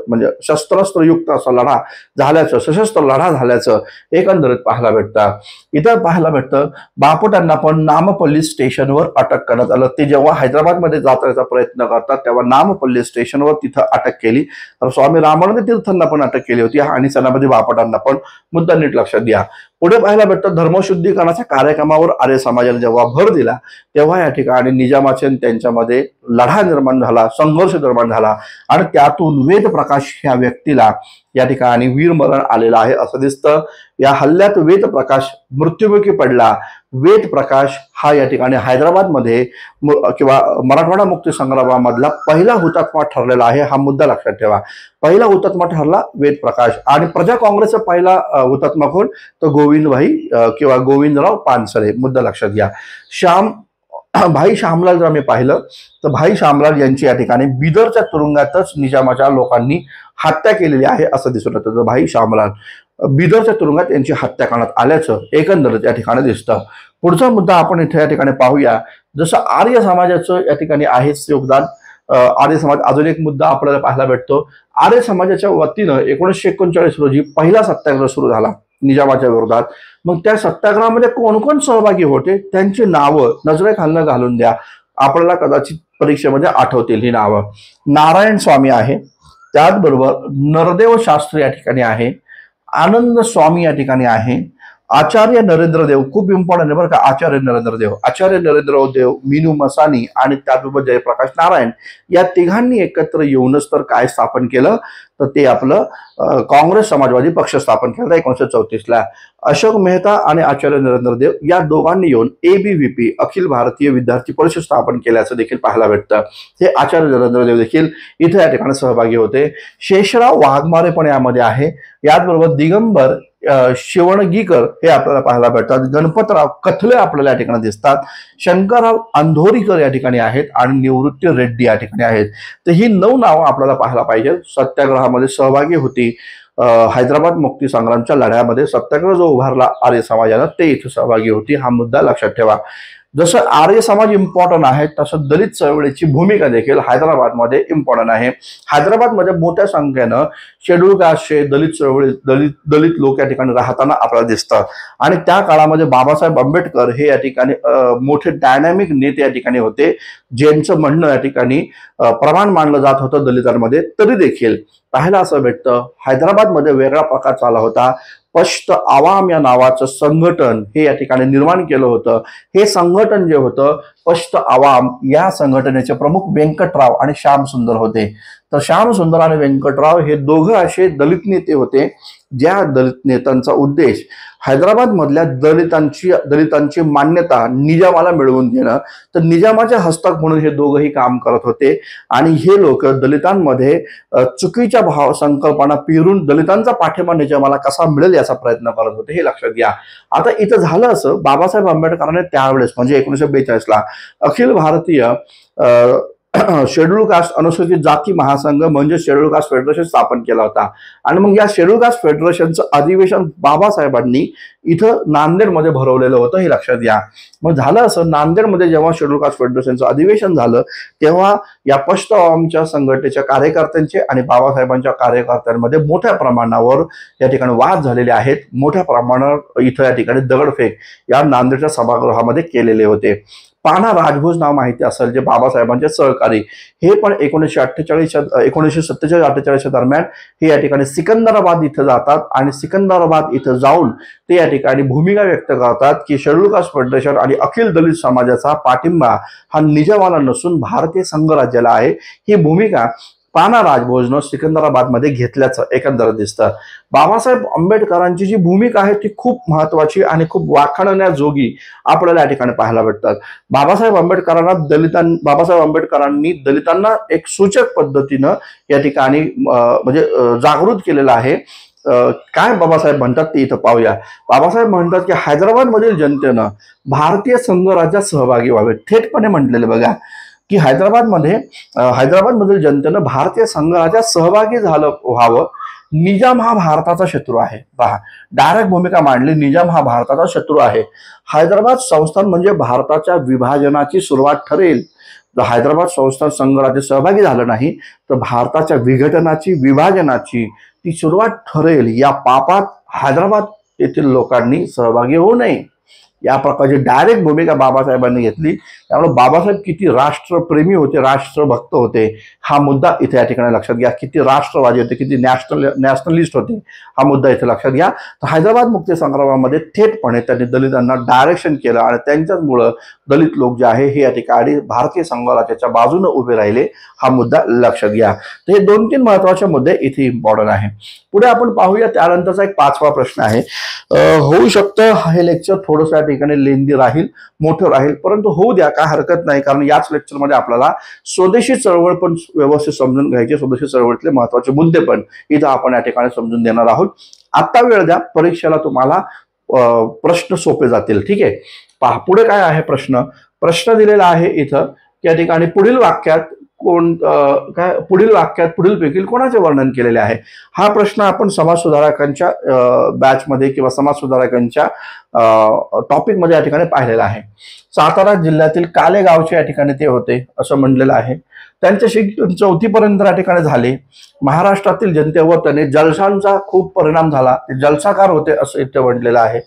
म्हणजे शस्त्रास्त्रयुक्त असा लढा झाल्याचं, सशस्त्र लढा झाल्याचं एकंदरीत पाहायला भेटतं. इथं पाहायला भेटतं बापटांना पण नामपल्ली स्टेशनवर अटक करण्यात आलं. ते जेव्हा हैदराबादमध्ये जाण्याचा प्रयत्न करतात तेव्हा नामपल्ली स्टेशनवर तिथं अटक केली. तर स्वामी रामानंद तीर्थांना पण अटक केली होती आणि सेनापती बापटांना पण. मुद्दा नीट लक्षात घ्या. पुढे पाहायला भेटतं धर्मशुद्धीकरणाच्या कार्यक्रमावर आर्य समाजाने जेव्हा भर दिला तेव्हा या ठिकाणी निजामाचे त्यांच्यामध्ये लढा निर्माण झाला, संघर्ष निर्माण झाला आणि त्यातून वेद प्रकाश ह्या व्यक्तीला या ठिकाणी वीरमरण आलेलं आहे असं दिसतं. या हल्ल्यात वेद प्रकाश मृत्युमुखी पडला. वेद प्रकाश हा या ठिकाणी हैदराबादमध्ये किंवा मराठवाडा मुक्ती संग्रामामधला पहिला हुतात्मा ठरलेला आहे. हा मुद्दा लक्षात ठेवा. पहिला हुतात्मा ठरला वेद प्रकाश. आणि प्रजा काँग्रेसचा पहिला हुतात्मा कोण, तर गोविंदभाई किंवा गोविंदराव पानसरे. मुद्दा लक्षात घ्या. भाई श्यामलाल जर आम्ही पाहिलं तर भाई श्यामलाल यांची या ठिकाणी बिदरच्या तुरुंगातच निजामाच्या लोकांनी हत्या केलेली आहे असं दिसून येतं. भाई श्यामलाल बिदरच्या तुरुंगात यांची हत्या करण्यात आल्याचं एकंदरीत या ठिकाणी दिसतं. पुढचा मुद्दा आपण इथे या ठिकाणी पाहूया. जसं आर्य समाजाचं या ठिकाणी आहेच योगदान. आर्य समाज अजून एक मुद्दा आपल्याला पाहायला भेटतो. आर्य समाजाच्या वतीनं 1939 रोजी पहिला सत्याग्रह सुरू झाला निजामाच्या विरोधात. मग त्या सत्याग्रहामध्ये कोण कोण सहभागी होते त्यांची नावं नजरेखालनं घालून द्या. आपल्याला कदाचित परीक्षेमध्ये आठवतील ही नावं. नारायण स्वामी आहे, त्याचबरोबर नरदेव शास्त्री या ठिकाणी आहे, आनंद स्वामी या ठिकाणी आहे, आचार्य नरेंद्र देव, खूप इम्पॉर्टंट आहे बरं का. आचार्य नरेंद्र देव, मीनू मसानी आणि त्याचबरोबर जयप्रकाश नारायण या तिघांनी एकत्र येऊनच तर काय स्थापन केलं, तर ते आपलं काँग्रेस समाजवादी पक्ष स्थापन केला 1934ला. अशोक मेहता आणि आचार्य नरेंद्र देव या दोघांनी येऊन ABVP अखिल भारतीय विद्यार्थी परिषद स्थापन केल्याचं देखील पाहायला भेटतं. हे आचार्य नरेंद्र देव देखील इथे या ठिकाणी सहभागी होते. शेषराव वाघमारे पण यामध्ये आहे. याचबरोबर दिगंबर शिवणगीकर हे आपल्याला पाहायला भेटतात. गणपतराव कथले आपल्याला या ठिकाणी दिसतात. शंकरराव अंधोरीकर या ठिकाणी आहेत आणि निवृत्ती रेड्डी या ठिकाणी आहेत. तर ही 9 नावं आपल्याला पाहायला पाहिजे. सत्याग्रहामध्ये सहभागी होती. हैदराबाद मुक्ती संग्रामच्या लढ्यामध्ये सत्याग्रह जो उभारला आर्य समाजानं ते इथे सहभागी होती. हा मुद्दा लक्षात ठेवा. जसं आर्य समाज इम्पॉर्टंट आहे तसं दलित चळवळीची भूमिका देखील हैदराबादमध्ये इम्पॉर्टंट आहे. हैदराबादमध्ये मोठ्या संख्येनं शेड्यूल कास्टचे दलित लोक या ठिकाणी राहताना आपल्याला दिसतात. आणि त्या काळामध्ये बाबासाहेब आंबेडकर हे या ठिकाणी मोठे डायनॅमिक नेते या ठिकाणी होते, ज्यांचं म्हणणं या ठिकाणी प्रमाण मानलं जात होतं दलितांमध्ये. तरी देखील पाहायला असं भेटतं हैदराबादमध्ये वेगळा प्रकार चालला होता. पश्त आवाम या नावाचं संघटन हे या ठिकाणी निर्माण केलं होतं. हे संघटन जे होतं पश्त आवाम, या संघटनेचे प्रमुख व्यंकटराव आणि श्यामसुंदर होते. तर श्यामसुंदर आणि व्यंकटराव हे दोघं असे दलित नेते होते, ज्या दलित नेत्यांचा उद्देश हैदराबाद मधल्या दलितांची मान्यता निजामाला मिळवून देणं. तर निजामाचे हस्तक म्हणून हे दोघंही काम करत होते आणि हे लोक दलितांमध्ये चुकीच्या भाव संकल्पना पिरून दलितांचा पाठिंबा निजामाला कसा मिळेल याचा प्रयत्न करत होते. हे लक्षात घ्या. आता इथं झालं असं, बाबासाहेब आंबेडकरांनी त्यावेळेस म्हणजे 1942ला अखिल भारतीय शेड्यूल कास्ट अनुसूचित जाती महासंघ म्हणजे शेड्यूल कास्ट फेडरेशन स्थापन केला होता. आणि मग या शेड्यूल कास्ट फेडरेशनचं अधिवेशन बाबासाहेबांनी इथं नांदेडमध्ये भरवलेलं होतं. हे लक्षात घ्या. मग झालं असं, नांदेडमध्ये जेव्हा शेड्यूल कास्ट फेडरेशनचं अधिवेशन झालं तेव्हा या पश्त आवामच्या संघटनेच्या कार्यकर्त्यांचे आणि बाबासाहेबांच्या कार्यकर्त्यांमध्ये मोठ्या प्रमाणावर या ठिकाणी वाद झालेले आहेत. मोठ्या प्रमाणावर इथं या ठिकाणी दगडफेक या नांदेडच्या सभागृहामध्ये केलेले होते. पाना राजभोज नाव माहिती असेल, जे बाबासाहेबांचे सहकारी, हे पण 1947-48 दरम्यान हे या ठिकाणी सिकंदराबाद इथं जातात आणि सिकंदराबाद इथं जाऊन ते या ठिकाणी भूमिका व्यक्त करतात की शेड्यूल कास्ट फेडरेशन आणि अखिल दलित समाजाचा पाठिंबा हा निजामाला नसून भारतीय संघराज्याला आहे, ही भूमिका पाना राजभोजनं सिकंदराबादमध्ये घेतल्याचं एकंदर दिसतं. बाबासाहेब आंबेडकरांची जी भूमिका आहे ती खूप महत्वाची आणि खूप वाखाणण्याजोगी आपल्याला या ठिकाणी पाहायला भेटतात. बाबासाहेब आंबेडकरांनी दलितांना एक सूचक पद्धतीनं या ठिकाणी म्हणजे जागृत केलेलं आहे. काय बाबासाहेब म्हणतात ते इथं पाहूया. बाबासाहेब म्हणतात की हैदराबादमधील जनतेनं भारतीय संघराज्यात सहभागी व्हावे. थेटपणे म्हटलेले बघा की हैदराबादमधील जनतेनं भारतीय संघराज्यात सहभागी व्हावं. निजाम हा भारताचा शत्रू आहे. पहा, डायरेक्ट भूमिका मांडली, निजाम हा भारताचा शत्रू आहे. हैदराबाद संस्थान म्हणजे भारताच्या विभाजनाची सुरुवात ठरेल. जर हैदराबाद संस्थान संघराज्यात सहभागी झालं नाही तर भारताच्या विभाजनाची ती सुरुवात ठरेल. या पापात हैदराबाद येथील लोकांनी सहभागी होऊ नये, या प्रकारची डायरेक्ट भूमिका बाबासाहेबांनी घेतली. त्यामुळे बाबासाहेब किती राष्ट्रप्रेमी होते, राष्ट्रभक्त होते, हा मुद्दा इथे या ठिकाणी लक्षात घ्या. किती राष्ट्रवादी होते, किती नॅशनलिस्ट होते, हा मुद्दा इथे लक्षात घ्या. तर हैदराबाद मुक्ती संग्रामामध्ये थेटपणे त्यांनी दलितांना डायरेक्शन केलं आणि त्यांच्याचमुळं दलित लोक जे आहे हे या ठिकाणी भारतीय संघराज्याच्या बाजूने उभे राहिले, हा मुद्दा लक्षात घ्या. तर हे 2-3 महत्वाचे मुद्दे इथे इम्पॉर्टंट आहे. पुढे आपण पाहूया. त्यानंतरचा एक 5वा प्रश्न आहे. होऊ शकतं हे लेक्चर थोडंसं या ठिकाणी लेंदी राहील, मोठं राहील, परंतु होऊ द्या, काय हरकत नाही. कारण याच लेक्चरमध्ये आपल्याला स्वदेशी चळवळ पण व्यवस्थित समजून घ्यायचे, स्वदेशी चळवळीतले महत्वाचे मुद्दे पण इथं आपण या ठिकाणी समजून देणार आहोत. आता वेळ द्या, परीक्षेला तुम्हाला प्रश्न सोपे जातील. ठीक आहे, पहा पुढे काय आहे. प्रश्न दिलेला आहे इथं. या ठिकाणी पुढील वाक्यात पुढीलपैकी कोणाचे वर्णन केलेले आहे. हा प्रश्न आपण समाज सुधारकांच्या बॅचमध्ये किंवा समाज सुधारकांच्या टॉपिक मध्ये या ठिकाणी पाहिलेला आहे. सातारा जिल्ह्यातील काले गावचे या ठिकाणी ते होते असं म्हणलेलं आहे. त्यांचे शिक्षण 4थी पर्यंत या ठिकाणी झाले. महाराष्ट्रातील जनतेवर त्याने जलसांचा खूप परिणाम झाला, ते जलसाकार होते असं इथे म्हटलेलं आहे.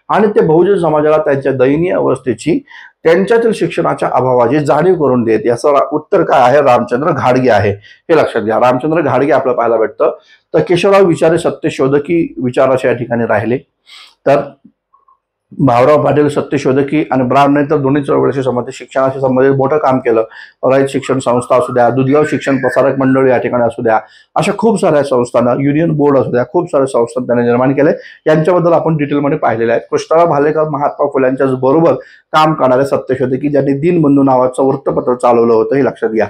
आणि ते बहुजन समाजाला त्यांच्या दयनीय अवस्थेची, त्यांच्यातील शिक्षणाच्या अभावाची जाणीव करून देत. याचं उत्तर काय आहे? रामचंद्र घाडगे आहे, हे लक्षात घ्या. रामचंद्र घाडगे आपल्याला पाहायला भेटतं. तर केशवराव विचारे सत्यशोधकी विचाराचे या ठिकाणी राहिले. तर भाऊराव पाटील सत्यशोधकी आणि ब्राह्मण तर दोन्ही चळवळीशी संबंधित, शिक्षणाशी संबंधित मोठं काम केलं. रयत शिक्षण संस्था असू द्या, दुधगाव शिक्षण प्रसारक मंडळ या ठिकाणी असू द्या, अशा खूप साऱ्या संस्थांना, युनियन बोर्ड असू द्या, खूप साऱ्या संस्था त्यांनी निर्माण केले. यांच्याबद्दल आपण डिटेलमध्ये पाहिलेले आहेत. कृष्णराव भालेकर महात्मा फुल्यांच्या बरोबर काम करणारे सत्यशोधकी, ज्यांनी दीनबंधू नावाचं वृत्तपत्र चालवलं होतं, हे लक्षात घ्या.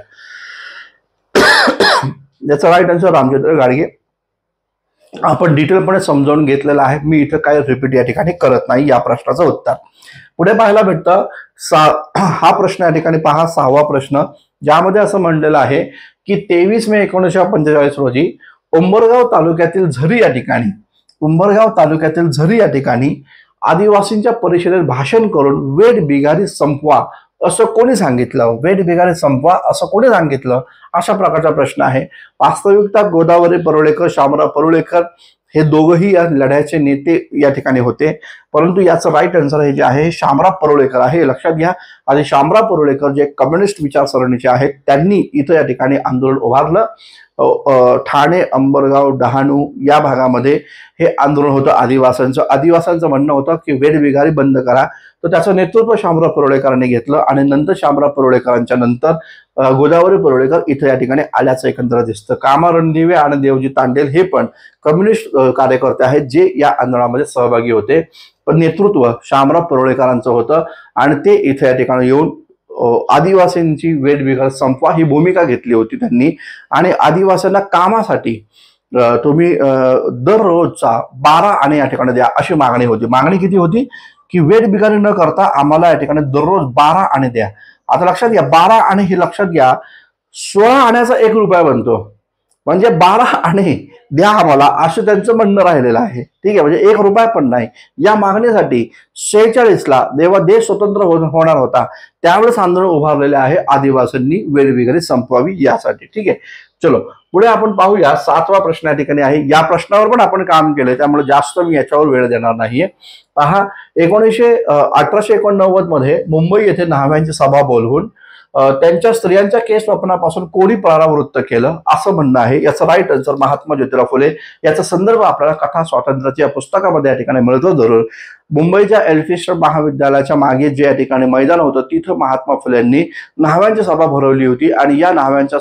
याचा राईट आन्सर रामचंद्र घाडगे. आपण डिटेलपणे समजावून घेतलेला आहे. मी इथं काय रिपीट या ठिकाणी करत नाही या प्रश्नाचं उत्तर. पुढे पाहायला भेटतं हा प्रश्न या ठिकाणी पहा, 6वा प्रश्न, ज्यामध्ये असं म्हणलेलं आहे की 23 मे 1945 रोजी उंबरगाव तालुक्यातील झरी या ठिकाणी आदिवासींच्या परिषदेत भाषण करून वेठ बिगारी संपवा असं कोणी सांगितलं? वेठ बिगारी संपवा असं कोणी सांगितलं? अशा प्रकारचा प्रश्न आहे. वास्तविकता गोदावरी परुळेकर, शामराव परुळेकर हे दोघंही या लढ्याचे नेते या ठिकाणी होते, परंतु याचं राईट आन्सर हे जे आहे शामराव परुळेकर आहे, हे लक्षात घ्या. आणि शामराव परुळेकर जे कम्युनिस्ट विचारसरणीचे आहेत, त्यांनी इथं या ठिकाणी आंदोलन उभारलं. ठाणे, अंबरगाव, डहाणू या भागामध्ये हे आंदोलन होतं आदिवासांचं म्हणणं होतं की वेठबिगारी बंद करा. तर त्याचं नेतृत्व शामराव परुळेकरांनी घेतलं आणि नंतर शामराव परुळेकरांच्या नंतर गोदावरी परुळेकर इथं या ठिकाणी आल्याचं एकंदर दिसतं. कामा रणदिवे आणि देवजी तांडेल हे पण कम्युनिस्ट कार्यकर्ते आहेत जे या आंदोलनामध्ये सहभागी होते, पण नेतृत्व शामराव परुळेकरांचं होतं आणि ते इथं या ठिकाणी येऊन आदिवासींची वेठबिगार संपवा ही भूमिका घेतली होती त्यांनी. आणि आदिवासींना कामासाठी तुम्ही दररोजचा 12 आणे या ठिकाणी द्या अशी मागणी होती. मागणी किती होती? की वेठबिगारी न करता आम्हाला या ठिकाणी दररोज 12 आणे द्या. आता लक्षात घ्या, 12 आणे हे लक्षात घ्या, 16 आण्याचा 1 रुपया बनतो, म्हणजे 12 आणे द्या आम्हाला असं त्यांचं म्हणणं राहिलेलं आहे. ठीक आहे, म्हणजे 1 रुपया पण नाही. या मागणीसाठी 46ला जेव्हा देश स्वतंत्र होणार होता त्यावेळेस आंदोलन उभारलेले आहे आदिवासींनी वेठबिगारी संपवावी यासाठी. ठीक आहे, चलो पुढे आपण पाहूया 7वा प्रश्न या ठिकाणी आहे. या प्रश्नावर पण आपण काम केलंय त्यामुळे जास्त मी याच्यावर वेळ देणार नाहीये. पहा 1889 मध्ये मुंबई येथे न्हाव्यांची सभा बोलवून त्यांच्या स्त्रियांच्या केस स्वप्नापासून कोणी परावृत्त केलं असं म्हणणं आहे. याचं राईट आन्सर महात्मा ज्योतिराव फुले. याचा संदर्भ आपल्याला कथा स्वातंत्र्याच्या पुस्तकामध्ये या ठिकाणी मिळतो जरूर. मुंबईच्या एल्फिस्टर महाविद्यालयाच्या मागे जे या ठिकाणी मैदान होतं तिथं महात्मा फुलेंनी न्हाव्यांची सभा भरवली होती आणि या न्हाव्यांच्या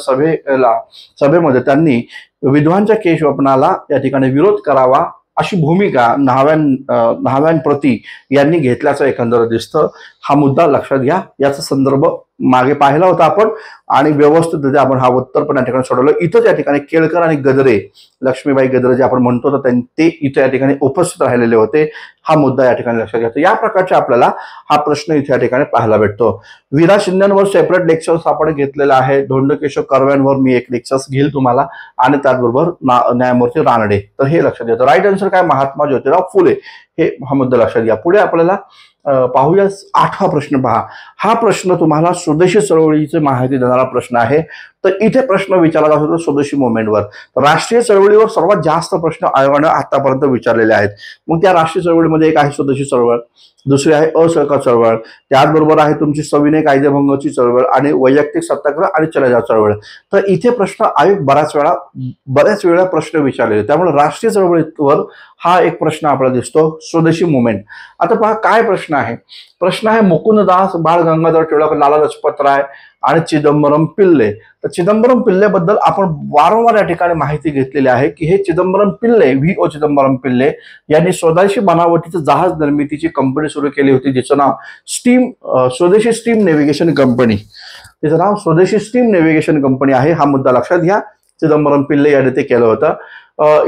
सभेमध्ये त्यांनी विधवांच्या केश वपनाला या ठिकाणी विरोध करावा अशी भूमिका न्हाव्यांप्रती यांनी घेतल्याचं एकंदर दिसतं. हा मुद्दा लक्षात घ्या. याचा संदर्भ मागे पाहिला होता आपण आणि व्यवस्थितरित्या आपण हा उत्तर पण या ठिकाणी सोडवलं. इथंच या ठिकाणी केळकर आणि गद्रे, लक्ष्मीबाई गद्रे जे आपण म्हणतो तर ते इथे या ठिकाणी उपस्थित राहिलेले होते. हा मुद्दा या ठिकाणी लक्षात घ्यायचा. या प्रकारचे आपल्याला हा प्रश्न इथे या ठिकाणी पाहायला भेटतो. विरा शिंद्यांवर सेपरेट लेक्चर्स आपण घेतलेला आहे. धोंडकेशव कर्व्यांवर मी एक लेक्चर्स घेईल तुम्हाला आणि त्याचबरोबर न्यायमूर्ती रानडे. तर हे लक्षात घ्यायचं. राईट आन्सर काय महात्मा ज्योतिराव फुले हे हा मुद्दा लक्षात घ्या. पुढे आपल्याला पाहूया 8वा प्रश्न. पहा हा प्रश्न तुम्हाला स्वदेशी चळवळीची माहिती देणारा प्रश्न आहे. तर इथे प्रश्न विचारला जात होता स्वदेशी मुवमेंटवर. राष्ट्रीय चळवळीवर सर्वात जास्त प्रश्न आयोगाने आतापर्यंत विचारलेले आहेत. मग त्या राष्ट्रीय चळवळीमध्ये एक आहे स्वदेशी चळवळ, दुसरी आहे असहकार चळवळ, त्याचबरोबर आहे तुमची सविनय कायदेभंगाची चळवळ आणि वैयक्तिक सत्याग्रह आणि चलेजा चळवळ. तर इथे प्रश्न आयोग बऱ्याच वेळा प्रश्न विचारलेले. त्यामुळे राष्ट्रीय चळवळीवर हा एक प्रश्न आपल्याला दिसतो स्वदेशी मुवमेंट. आता पहा काय प्रश्न आहे. प्रश्न आहे मुकुंददास, बाळ गंगाधर टिळक, लाला लजपत राय आणि चिदंबरम पिल्ले. तर चिदंबरम पिल्लेबद्दल आपण वारंवार या ठिकाणी माहिती घेतलेली आहे की हे चिदंबरम पिल्ले, व्ही.ओ. चिदंबरम पिल्ले यांनी स्वदेशी बनावटीचं जहाज निर्मितीची कंपनी सुरू केली होती जिचं नाव स्वदेशी स्टीम नेव्हिगेशन कंपनी. तिचं नाव स्वदेशी स्टीम नेव्हिगेशन कंपनी आहे. हा मुद्दा लक्षात घ्या. चिदंबरम पिल्ले यांनी ते केलं होतं.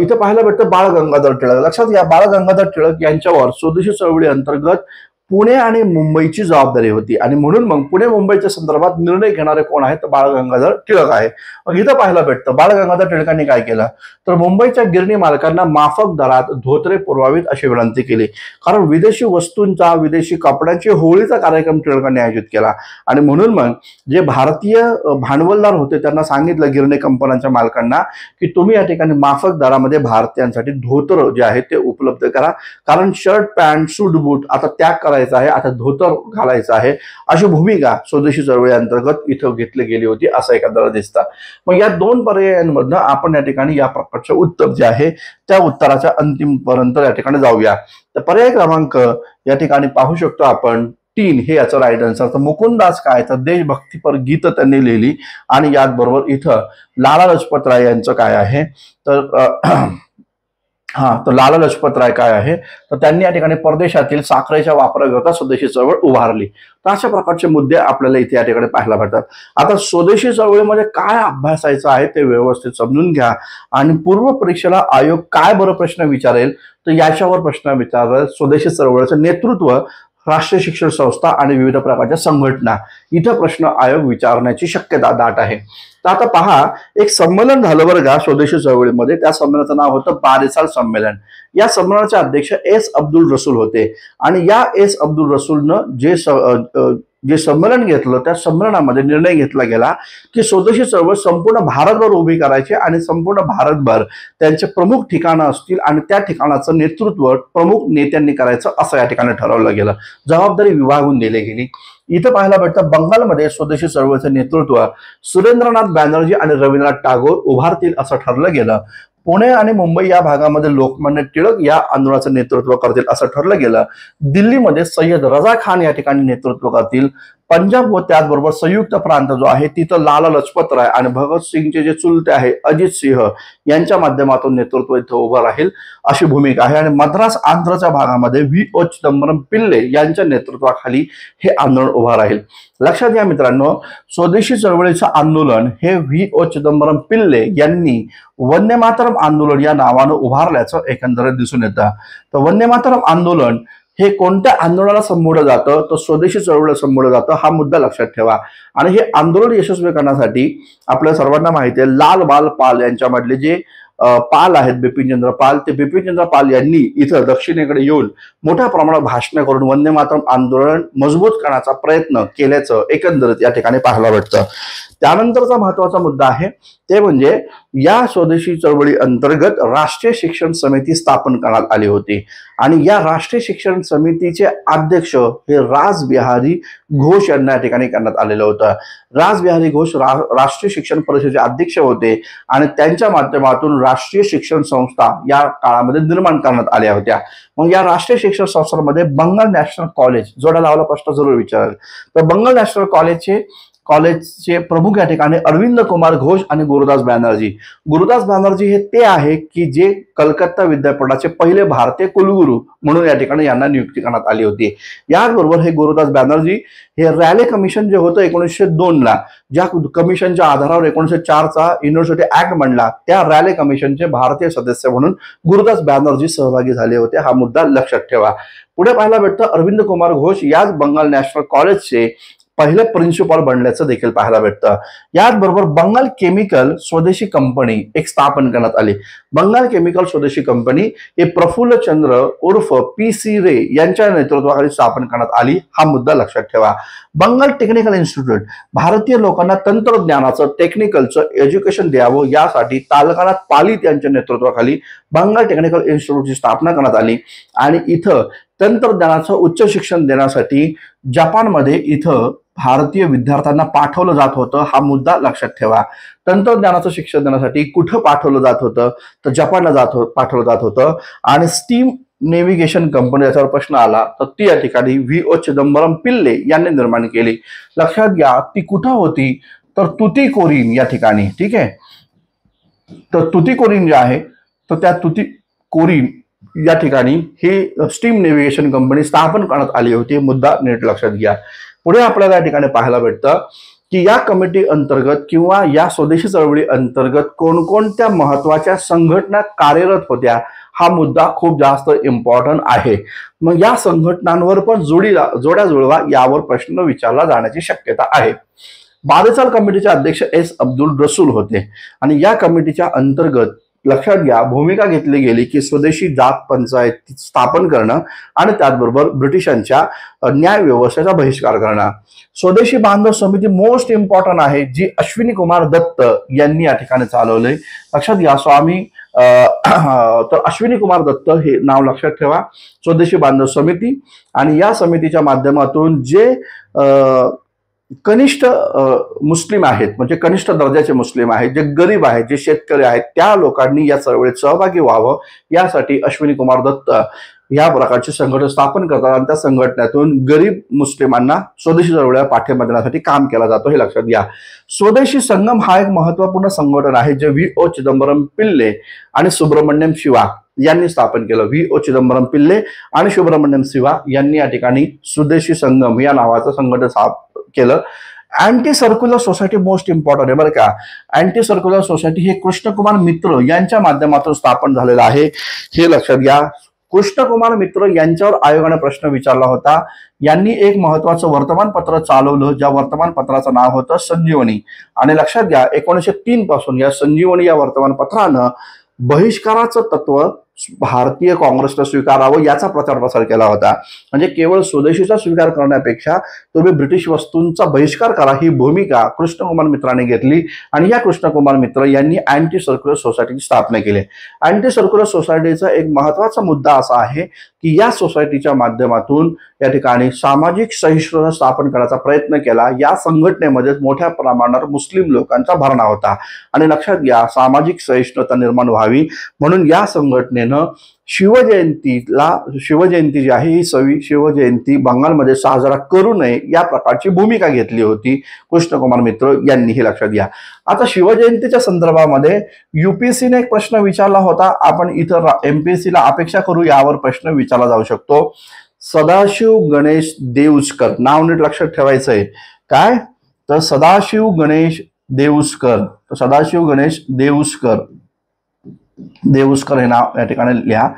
इथं पाहायला भेटतं बाळ गंगाधर टिळक. लक्षात घ्या बाळ गंगाधर टिळक यांच्यावर स्वदेशी चळवळी अंतर्गत पुणे आणि मुंबईची जबाबदारी होती आणि म्हणून मग पुणे मुंबईच्या संदर्भात निर्णय घेणारे कोण आहेत तर बाळ गंगाधर टिळक आहे. मग इथं पाहायला भेटतं बाळ गंगाधर टिळकांनी काय केलं तर मुंबईच्या गिरणी मालकांना माफक दरात धोतरे पुरवावीत अशी विनंती केली. कारण विदेशी वस्तूंचा, विदेशी कपड्यांची होळीचा कार्यक्रम टिळकांनी आयोजित केला आणि म्हणून मग जे भारतीय भांडवलदार होते त्यांना सांगितलं गिरणी कंपन्यांच्या मालकांना की तुम्ही या ठिकाणी माफक दरामध्ये भारतीयांसाठी धोतर जे आहे ते उपलब्ध करा. कारण शर्ट पॅन्ट सूट बूट आता त्याग करायचा आहे, आता धोतर घालायचं आहे अशी भूमिका स्वदेशी चळवळी अंतर्गत इथं घेतली गेली होती असं एखाद्याला दिसतं. मग या दोन पर्यायांमधनं आपण या ठिकाणी या प्रकारचे उत्तर जे आहे त्या उत्तराच्या अंतिम पर्यंत या ठिकाणी जाऊया. तर पर्याय क्रमांक या ठिकाणी पाहू शकतो आपण 3 हे याचं राईट आन्सर. तर मुकुंददास काय तर देशभक्तीपर गीत त्यांनी लिहिली आणि याचबरोबर इथं लाला लजपत राय यांचं काय आहे तर लाला लजपत राय काय आहे तर त्यांनी या ठिकाणी परदेशातील साखरेच्या वापराकरता स्वदेशी चळवळ उभारली. तर अशा प्रकारचे मुद्दे आपल्याला इथे या ठिकाणी पाहायला भेटतात. आता स्वदेशी चळवळीमध्ये काय अभ्यासायचं आहे ते व्यवस्थित समजून घ्या आणि पूर्व परीक्षेला आयोग काय बरं प्रश्न विचारेल तर याच्यावर प्रश्न विचारेल. स्वदेशी चळवळीचं नेतृत्व राष्ट्रीय शिक्षण संस्था आणि विविध प्रकारच्या संघटना इथं प्रश्न आयोग विचारण्याची शक्यता दाट आहे. तर आता पहा एक संमेलन झालं बरं का स्वदेशी चळवळीमध्ये. त्या संमेलनाचं नाव होतं बारिसाल संमेलन. या संमेलनाचे अध्यक्ष एस अब्दुल रसूल होते आणि या एस अब्दुल रसूलनं जे संमेलन घेतलं त्या संमेलनामध्ये निर्णय घेतला गेला की स्वदेशी चळवळ संपूर्ण भारतभर उभी करायची आणि संपूर्ण भारतभर त्यांचे प्रमुख ठिकाणं असतील आणि त्या ठिकाणाचं नेतृत्व प्रमुख नेत्यांनी करायचं असं या ठिकाणी ठरवलं गेलं. जबाबदारी विभागून दिली गेली. इथं पाहायला भेटतं बंगालमध्ये स्वदेशी चळवळीचं नेतृत्व सुरेंद्रनाथ बॅनर्जी आणि रवींद्रनाथ टागोर उभारतील असं ठरलं गेलं. पुणे आणि मुंबई या भागामध्ये लोकमान्य टिळक या आंदोलनाचं नेतृत्व करतील असं ठरलं गेलं. दिल्लीमध्ये सय्यद रजा खान या ठिकाणी नेतृत्व करतील. पंजाब व त्याचबरोबर संयुक्त प्रांत जो आहे तिथं लाला लजपत राय आणि भगतसिंगचे जे चुलते आहे अजित सिंह यांच्या माध्यमातून नेतृत्व इथं उभं राहील अशी भूमिका आहे. आणि मद्रास आंध्रच्या भागामध्ये व्ही.ओ. चिदंबरम पिल्ले यांच्या नेतृत्वाखाली हे आंदोलन उभं राहील. लक्षात घ्या मित्रांनो स्वदेशी चळवळीचं आंदोलन हे व्ही.ओ. चिदंबरम पिल्ले यांनी वंदे मातरम आंदोलन या नावानं उभारल्याचं एकंदरीत दिसून येतं. तर वंदे मातरम आंदोलन हे कोणत्या आंदोलनाला संबोधलं जातं तर स्वदेशी चळवळीला संबोधलं जातं. हा मुद्दा लक्षात ठेवा. आणि हे आंदोलन यशस्वी करण्यासाठी आपल्या सर्वांना माहिती आहे लाल बाल पाल यांच्यामधले जे पाल आहेत, बिपिनचंद्र पाल, ते बिपिनचंद्र पाल यांनी इथं दक्षिणेकडे येऊन मोठ्या प्रमाणात भाषणे करून वंदे मातरम आंदोलन मजबूत करण्याचा प्रयत्न केल्याचं एकंदरीत या ठिकाणी पाहायला भेटतं. त्यानंतरचा महत्वाचा मुद्दा आहे ते म्हणजे या स्वदेशी चळवळी अंतर्गत राष्ट्रीय शिक्षण समिती स्थापन करण्यात आली होती आणि या राष्ट्रीय शिक्षण समितीचे अध्यक्ष हे रासबिहारी घोष यांना या ठिकाणी करण्यात आलेलं होतं. रासबिहारी घोष राष्ट्रीय शिक्षण परिषदेचे अध्यक्ष होते आणि त्यांच्या माध्यमातून राष्ट्रीय शिक्षण संस्था या काळामध्ये निर्माण करण्यात आल्या होत्या. मग या राष्ट्रीय शिक्षण संस्थांमध्ये बंगाल नॅशनल कॉलेज जोडा लावला प्रश्न जरूर विचारेल. तर बंगाल नॅशनल कॉलेजचे प्रमुख या ठिकाणी अरविंद कुमार घोष आणि गुरुदास बॅनर्जी. गुरुदास बॅनर्जी हे ते आहे की जे कलकत्ता विद्यापीठाचे पहिले भारतीय कुलगुरू म्हणून या ठिकाणी यांना नियुक्ती करण्यात आली होती. याचबरोबर हे गुरुदास बॅनर्जी हे रॅले कमिशन जे होतं 1902ला, ज्या कमिशनच्या आधारावर 1904चा युनिव्हर्सिटी ऍक्ट बनला, त्या रॅले कमिशनचे भारतीय सदस्य म्हणून गुरुदास बॅनर्जी सहभागी झाले होते. हा मुद्दा लक्षात ठेवा. पुढे पाहायला भेटतं अरविंद कुमार घोष याच बंगाल नॅशनल कॉलेजचे पहिले प्रिन्सिपल बनल्याचं देखील पाहायला भेटतं. याचबरोबर बंगाल केमिकल स्वदेशी कंपनी एक स्थापन करण्यात आली. बंगाल केमिकल स्वदेशी कंपनी हे प्रफुल्ल चंद्र उर्फ PC रे यांच्या नेतृत्वाखाली स्थापन करण्यात आली. हा मुद्दा लक्षात ठेवा. बंगाल टेक्निकल इन्स्टिट्यूट भारतीय लोकांना तंत्रज्ञानाचं टेक्निकलचं एज्युकेशन द्यावं यासाठी तालकानाथ पालित यांच्या नेतृत्वाखाली बंगाल टेक्निकल इन्स्टिट्यूटची स्थापना करण्यात आली आणि इथं तंत्रज्ञानाचं उच्च शिक्षण देण्यासाठी जपानमध्ये इथं भारतीय विद्यार्थ्यांना पाठवलं जात होतं. हा मुद्दा लक्षात ठेवा. तंत्रज्ञानाचं शिक्षण देण्यासाठी कुठं पाठवलं जात होतं तर जपानला पाठवलं जात होतं. आणि स्टीम नेव्हिगेशन कंपनी याच्यावर प्रश्न आला तर ती या ठिकाणी V.O. चिदंबरम पिल्ले यांनी निर्माण केली. लक्षात घ्या ती कुठं होती तर तुतीकोरीन या ठिकाणी. ठीक आहे. तर तुतीकोरीन जे आहे तर त्या तुतीकोरीन या ठिकाणी ही स्टीम नेव्हिगेशन कंपनी स्थापन करण्यात आली होती. मुद्दा नीट लक्षात घ्या. पुढे आपल्याला या ठिकाणी पाहायला भेटतं की या कमिटी अंतर्गत किंवा या स्वदेशी चळवळी अंतर्गत कोणकोणत्या महत्वाच्या संघटना कार्यरत होत्या. हा मुद्दा खूप जास्त इम्पॉर्टंट आहे. मग या संघटनांवर पण जोड्या जुळवा यावर प्रश्न विचारला जाण्याची शक्यता आहे. बादेसाल कमिटीचे अध्यक्ष S. अब्दुल रसूल होते आणि या कमिटीच्या अंतर्गत लक्षात घ्या भूमिका घेतली गेली की स्वदेशी जात पंचायत स्थापन करणं आणि त्याचबरोबर ब्रिटिशांच्या न्याय व्यवस्थेचा बहिष्कार करणं. स्वदेशी बांधव समिती मोस्ट इम्पॉर्टंट आहे जी अश्विनी कुमार दत्त यांनी या ठिकाणी चालवले. लक्षात घ्या स्वामी तर अश्विनी कुमार दत्त हे नाव लक्षात ठेवा. स्वदेशी बांधव समिती आणि या समितीच्या माध्यमातून जे कनिष्ठ मुस्लिम आहेत म्हणजे कनिष्ठ दर्जाचे मुस्लिम आहेत, जे गरीब आहेत, जे शेतकरी आहेत, त्या लोकांनी या चळवळीत सहभागी व्हावं यासाठी अश्विनी कुमार दत्त या प्रकारचे संघटन स्थापन करतात आणि त्या संघटनेतून गरीब मुस्लिमांना स्वदेशी चळवळीला पाठिंबा देण्यासाठी काम केला जातो. हे लक्षात घ्या. स्वदेशी संगम हा एक महत्वपूर्ण संघटन आहे जे V.O. चिदंबरम पिल्ले आणि सुब्रमण्यम शिवा यांनी स्थापन केलं. V.O. चिदंबरम पिल्ले आणि सुब्रमण्यम शिवा यांनी या ठिकाणी स्वदेशी संगम या नावाचं संघटन केलं. Anti circular society most important आहे बरं का. अँटी सर्क्युलर सोसायटी हे कृष्णकुमार मित्र यांच्या माध्यमातून स्थापन झालेलं आहे. हे लक्षात घ्या. कृष्णकुमार मित्र यांच्यावर आयोगाने प्रश्न विचारला होता. यांनी एक महत्वाचं वर्तमानपत्र चालवलं ज्या वर्तमानपत्राचं नाव होतं संजीवनी आणि लक्षात घ्या 1903 पासून या संजीवनी या वर्तमानपत्रानं बहिष्काराचं तत्व भारतीय काँग्रेसनं स्वीकारावं याचा प्रचार प्रसार केला होता. म्हणजे केवळ स्वदेशीचा स्वीकार करण्यापेक्षा तुम्ही ब्रिटिश वस्तूंचा बहिष्कार करा ही भूमिका कृष्णकुमार मित्राने घेतली आणि या कृष्णकुमार मित्र यांनी अँटी सर्क्युलर सोसायटीची स्थापना केली. अँटी सर्क्युलर सोसायटीचा एक महत्वाचा मुद्दा असा आहे की या सोसायटीच्या माध्यमातून या ठिकाणी सामाजिक सहिष्णुता स्थापन करण्याचा प्रयत्न केला. या संघटनेमध्ये मोठ्या प्रमाणावर मुस्लिम लोकांचा भरणा होता आणि लक्षात घ्या सामाजिक सहिष्णुता निर्माण व्हावी म्हणून या संघटनेनं शिवजयंती जी आहे ही शिवजयंती बंगालमध्ये साजरा करू नये या प्रकारची भूमिका घेतली होती कृष्णकुमार मित्र यांनी. हे लक्षात घ्या. आता शिवजयंतीच्या संदर्भामध्ये UPSCने एक प्रश्न विचारला होता. आपण इथं MPSC ला अपेक्षा करू यावर प्रश्न विचारला जाऊ शकतो. सदाशिव गणेश देऊसकर नाव नीट लक्षात ठेवायचंय. काय तर सदाशिव गणेश देऊसकर देऊस्कर हे नाव या ठिकाणी लिहा.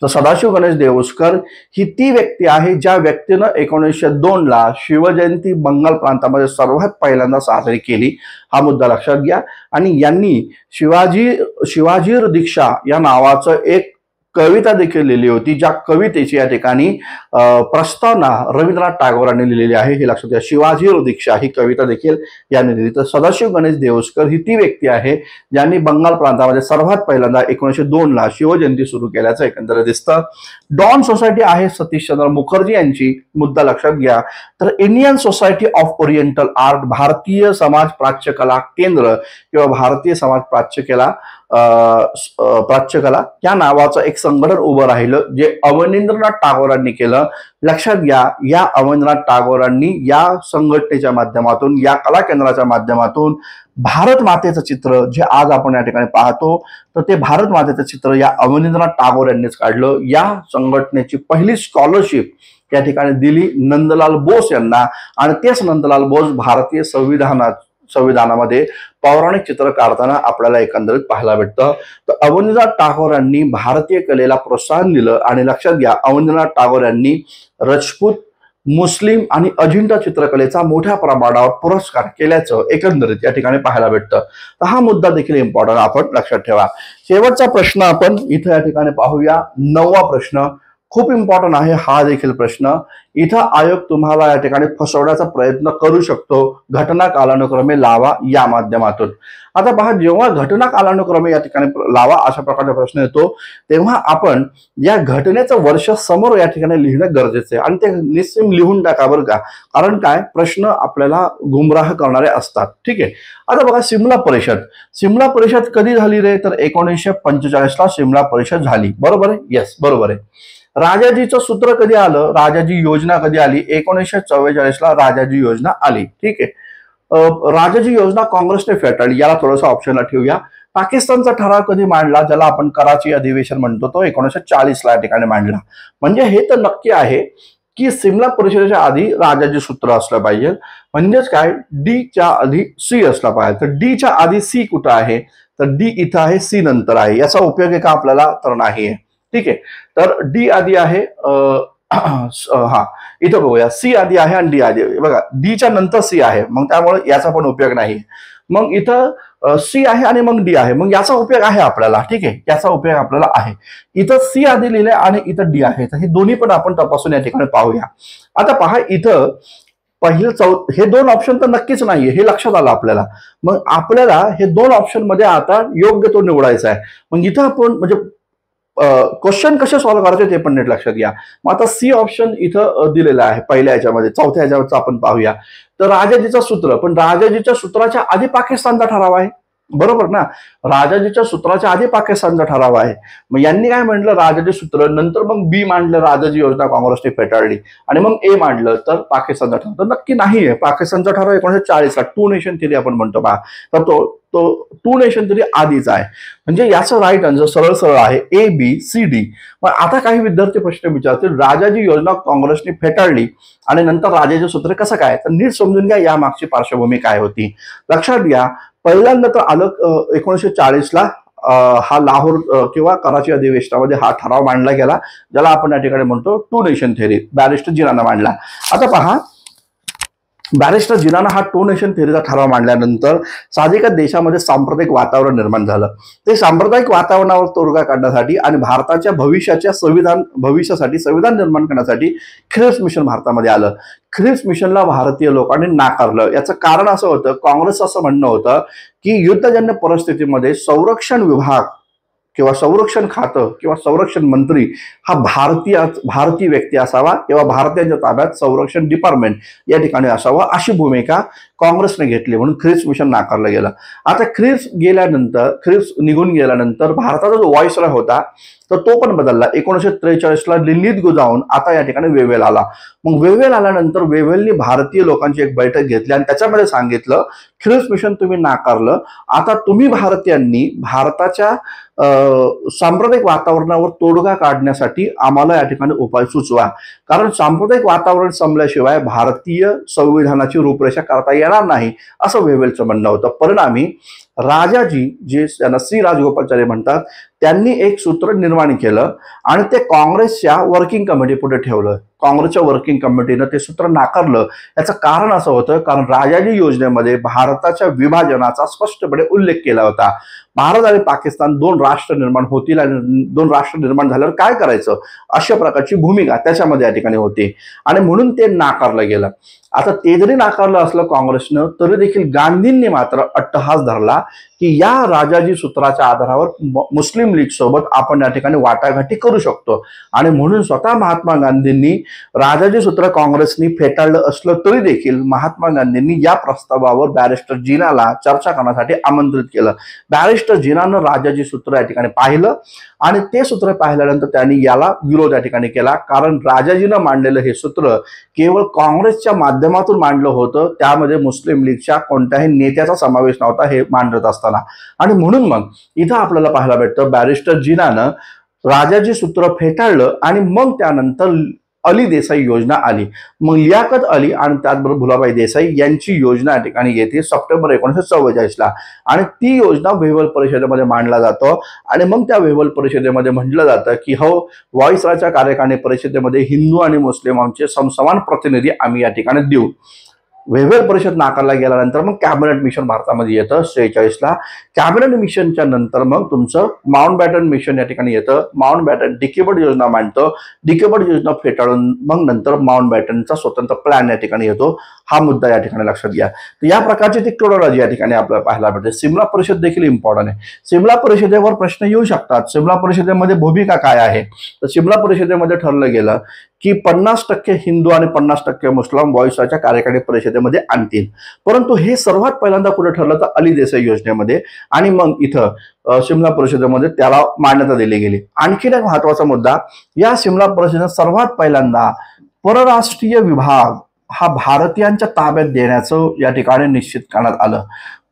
तर सदाशिव गणेश देऊस्कर ही ती व्यक्ती आहे ज्या व्यक्तीनं 1902 ला शिवजयंती बंगाल प्रांतामध्ये सर्वात पहिल्यांदा साजरी केली. हा मुद्दा लक्षात घ्या. आणि यांनी शिवाजीर दीक्षा या नावाचं एक कविता देखील लिहिली होती, ज्या कवितेची या ठिकाणी प्रस्तावना रवींद्रनाथ टागोरांनी लिहिलेली आहे, हे लक्षात घ्या. शिवाजी दीक्षा ही कविता देखील यांनी लिहिली. तर सदाशिव गणेश देऊस्कर ही ती व्यक्ती आहे ज्यांनी बंगाल प्रांतामध्ये सर्वात पहिल्यांदा 1902 ला शिवजयंती सुरू केल्याचं एकंदरीत दिसतं. डॉन सोसायटी आहे सतीशचंद्र मुखर्जी यांची, मुद्दा लक्षात घ्या. तर Indian society of oriental art, Bharatiya Samaj प्राच्यकला केंद्र किंवा भारतीय समाज प्राच्यकला या नावाचं एक संघटन उभं राहिलं, जे अवनींद्रनाथ टागोरांनी केलं. लक्षात घ्या, या अवनींद्रनाथ टागोरांनी या संघटनेच्या माध्यमातून, या कला केंद्राच्या माध्यमातून भारत मातेचं चित्र जे आज आपण या ठिकाणी पाहतो, तर ते भारत मातेचं चित्र या अवनींद्रनाथ टागोर यांनीच काढलं. या संघटनेची पहिली स्कॉलरशिप या ठिकाणी दिली नंदलाल बोस यांना, आणि तेच नंदलाल बोस भारतीय संविधानामध्ये पौराणिक चित्र काढताना आपल्याला एकंदरीत पाहायला भेटतं. तर अवनींद्रनाथ टागोर यांनी भारतीय कलेला प्रोत्साहन दिलं. आणि लक्षात घ्या, अवनींद्रनाथ टागोर यांनी राजपूत, मुस्लिम आणि अजिंठा चित्रकलेचा मोठ्या प्रमाणावर पुरस्कार केल्याचं एकंदरीत या ठिकाणी पाहायला भेटतं. तर हा मुद्दा देखील इम्पॉर्टंट आपण लक्षात ठेवा. शेवटचा प्रश्न आपण इथं या ठिकाणी पाहूया. 9वा प्रश्न खूप इम्पॉर्टंट आहे हा देखील प्रश्न. इथं आयोग तुम्हाला या ठिकाणी फसवण्याचा प्रयत्न करू शकतो. घटना कालानुक्रमे लावा या माध्यमातून. आता पहा, जेव्हा घटना कालानुक्रमे या ठिकाणी लावा अशा प्रकारचा प्रश्न येतो, तेव्हा आपण या घटनेचं वर्ष समोर या ठिकाणी लिहिणं गरजेचं आहे. आणि ते निश्चित लिहून टाका बरं का, कारण काय, प्रश्न आपल्याला गुमराह करणारे असतात. ठीक आहे. आता बघा, सिमला परिषद कधी झाली रे, तर 1945 ला सिमला परिषद झाली. बरोबर आहे? येस, बरोबर आहे. राजाजीचं सूत्र कधी आलं, राजाजी योजना कधी आली, 1944 ला राजाजी योजना आली. ठीक आहे. राजाजी योजना काँग्रेसने फेटाळली, याला थोडंसं ऑप्शनला ठेवूया. पाकिस्तानचा ठराव कधी मांडला, ज्याला आपण कराची अधिवेशन म्हणतो, तो 1940 ला या ठिकाणी मांडला. म्हणजे हे तर नक्की आहे की सिमला परिषदेच्या आधी राजाजी सूत्र असलं पाहिजे. म्हणजेच काय, डी च्या आधी सी असला पाहिजे. तर डी च्या आधी सी कुठं आहे, तर डी इथं आहे, सी नंतर आहे. याचा उपयोग आहे का आपल्याला, तर नाही आहे. ठीक आहे. तर डी आधी आहे, हा इथं बघूया, सी आधी आहे आणि डी आधी आहे. बघा, डी च्या नंतर सी आहे, मग त्यामुळे याचा पण उपयोग नाही. मग इथं सी आहे आणि मग डी आहे, मग याचा उपयोग आहे आपल्याला. ठीक आहे, याचा उपयोग आपल्याला आहे. इथं सी आधी लिहिले आणि इथं डी आहे, तर हे दोन्ही पण आपण तपासून या ठिकाणी पाहूया. आता पहा, इथं पहिलं हे दोन ऑप्शन तर नक्कीच नाहीये, हे लक्षात आलं आपल्याला. मग आपल्याला हे दोन ऑप्शन मध्ये आता योग्य तो निवडायचा आहे. मग इथं आपण म्हणजे क्वेश्चन कसे सॉल्व्ह करायचे ते पण नीट लक्षात घ्या. मग आता सी ऑप्शन इथं दिलेला आहे पहिल्या ह्याच्यामध्ये. चौथ्या ह्याच्यावरचं आपण पाहूया. तर राजाजीचं सूत्र, पण राजाजीच्या सूत्राच्या आधी पाकिस्तानचा ठराव आहे. बरोबर ना, राजाजीच्या सूत्राच्या आधी पाकिस्तानचा ठराव आहे. मग यांनी काय म्हटलं, राजाजी सूत्र, नंतर मग बी मांडलं, राजाजी योजना काँग्रेसने फेटाळली, आणि मग ए मांडलं, तर पाकिस्तानचा ठराव. तर नक्की नाही आहे. पाकिस्तानचा ठराव 1940 ला, टू नेशन थिअरी आपण म्हणतो पहा, तर तो टू नेशन थिअरी आधीच आहे. म्हणजे याचं राईट आन्सर सरळ सरळ आहे ए बी सी डी. मग आता काही विद्यार्थी प्रश्न विचारतील, राजाजी योजना काँग्रेसने फेटाळली आणि नंतर राजाजी सूत्र कसं काय, तर नीट समजून घ्या या मागची पार्श्वभूमी काय होती. लक्षात घ्या, पहिल्यांदा तर आलं 1940 ला हा लाहोर किंवा कराची अधिवेशनामध्ये हा ठराव मांडला गेला, ज्याला आपण या ठिकाणी म्हणतो टू नेशन थिअरी. बॅरिस्टर जिनानं मांडला. आता पहा, बॅरिस्टर जिनानं हा टू नेशन थिअरीचा ठराव मांडल्यानंतर साहजिकच देशामध्ये सांप्रदायिक वातावरण निर्माण झालं. ते सांप्रदायिक वातावरणावर तोडगा काढण्यासाठी आणि भारताच्या भविष्यासाठी संविधान निर्माण करण्यासाठी ख्रिप्स मिशन भारतामध्ये आलं. ख्रिप्स मिशनला भारतीय लोकांनी नाकारलं. याचं कारण असं होतं, काँग्रेसचं असं म्हणणं होतं की युद्धजन्य परिस्थितीमध्ये संरक्षण विभाग किंवा संरक्षण खातं किंवा संरक्षण मंत्री हा भारतीय व्यक्ती असावा किंवा भारतीयांच्या ताब्यात संरक्षण डिपार्टमेंट या ठिकाणी असावं, अशी भूमिका काँग्रेसने घेतली. म्हणून ख्रिप्स मिशन नाकारलं गेलं. आता ख्रिप्स निघून गेल्यानंतर भारताचा जो व्हॉइसरॉय होता तर तो पण बदलला. 1943 ला दिल्लीत जाऊन आता या ठिकाणी वेव्हेल आला. मग वेव्हेल आल्यानंतर वेव्हेलनी भारतीय लोकांची एक बैठक घेतली आणि त्याच्यामध्ये सांगितलं, ख्रिप्स मिशन तुम्ही नाकारलं, आता तुम्ही भारतीयांनी भारताच्या सांप्रदायिक वातावरणावर तोडगा काढण्यासाठी आम्हाला या ठिकाणी उपाय सुचवा. कारण सांप्रदायिक वातावरण संपल्याशिवाय भारतीय संविधानाची रूपरेषा करता येणार नाही, असं वेव्हेलचं म्हणणं होतं. परिणामी राजाजी, जे त्यांना श्री राजगोपालाचारी म्हणतात, त्यांनी एक सूत्र निर्माण केलं आणि ते काँग्रेसच्या वर्किंग कमिटी पुढे ठेवलं. काँग्रेसच्या वर्किंग कमिटीनं ते सूत्र नाकारलं. याचं कारण असं होतं, कारण राजाजी योजनेमध्ये भारताच्या विभाजनाचा स्पष्टपणे उल्लेख केला होता. भारत आणि पाकिस्तान दोन राष्ट्र निर्माण होतील आणि दोन राष्ट्र निर्माण झाल्यावर काय करायचं अशा प्रकारची भूमिका त्याच्यामध्ये या ठिकाणी होती आणि म्हणून ते नाकारलं गेलं. आता ते जरी नाकारलं असलं काँग्रेसनं, तरी देखील गांधींनी मात्र अट्टहास धरला की या राजाजी सूत्राच्या आधारावर मुस्लिम लीग सोबत आपण या ठिकाणी वाटाघाटी करू शकतो आणि म्हणून स्वतः महात्मा गांधींनी राजाजी सूत्र काँग्रेसनी फेटाळलं असलं तरी देखील महात्मा गांधींनी या प्रस्तावावर बॅरिस्टर जिनाला चर्चा करण्यासाठी आमंत्रित केलं. बॅरिस्टर जिनानं राजाजी सूत्र या ठिकाणी पाहिलं आणि ते सूत्र पाहिल्यानंतर त्यांनी याला विरोध या ठिकाणी केला, कारण राजाजीनं मांडलेलं हे सूत्र केवळ काँग्रेसच्या माध्यमातून मांडलं होतं, त्यामध्ये मुस्लिम लीगच्या कोणत्याही नेत्याचा समावेश नव्हता हे मांडत असताना. आणि म्हणून मग इथं आपल्याला पाहायला भेटतं बॅरिस्टर जिनानं राजाजी सूत्र फेटाळलं आणि मग त्यानंतर अली देसाई योजना आली. मग लियाकत अली आणि त्याचबरोबर भुलाबाई देसाई यांची योजना या ठिकाणी येते सप्टेंबर 1944ला आणि ती योजना वेव्हल परिषदेमध्ये मांडला जातो आणि मग त्या वेव्हल परिषदेमध्ये म्हटलं जातं की हो, व्हॉइसरायच्या कार्यकारिणी परिषदेमध्ये हिंदू आणि मुस्लिमांचे समसमान प्रतिनिधी आम्ही या ठिकाणी देऊ. वेव्हल परिषद नाकारला गेल्यानंतर मग कॅबिनेट मिशन भारतामध्ये येतं 46ला. कॅबिनेट मिशनच्या नंतर मग तुमचं माउंटबॅटन मिशन या ठिकाणी येतं. माउंटबॅटन डिकेबर्ड योजना मांडतं. डिकेबर्ड योजना फेटाळून मग नंतर माउंटबॅटनचा स्वतंत्र प्लॅन या ठिकाणी येतो. हा मुद्दा या ठिकाणी लक्षात घ्या. तर या प्रकारची ती क्रोनॉलॉजी या ठिकाणी आपल्याला पाहायला भेटते. सिमला परिषद देखील इम्पॉर्टंट आहे. सिमला परिषदेवर प्रश्न येऊ शकतात. सिमला परिषदेमध्ये भूमिका काय आहे, तर सिमला परिषदेमध्ये ठरलं गेलं की 50% हिंदू आणि 50% मुस्लिम व्हॉइसरायच्या कार्यकारिणी परिषदेमध्ये आणतील. परंतु हे सर्वात पहिल्यांदा कुठे ठरलं तर अली देसाई योजनेमध्ये आणि मग इथं सिमला परिषदेमध्ये त्याला मान्यता दिली गेली. आणखीन एक महत्वाचा मुद्दा, या सिमला परिषदेत सर्वात पहिल्यांदा परराष्ट्रीय विभाग हा भारतीयांच्या ताब्यात देण्याचं या ठिकाणी निश्चित करण्यात आलं.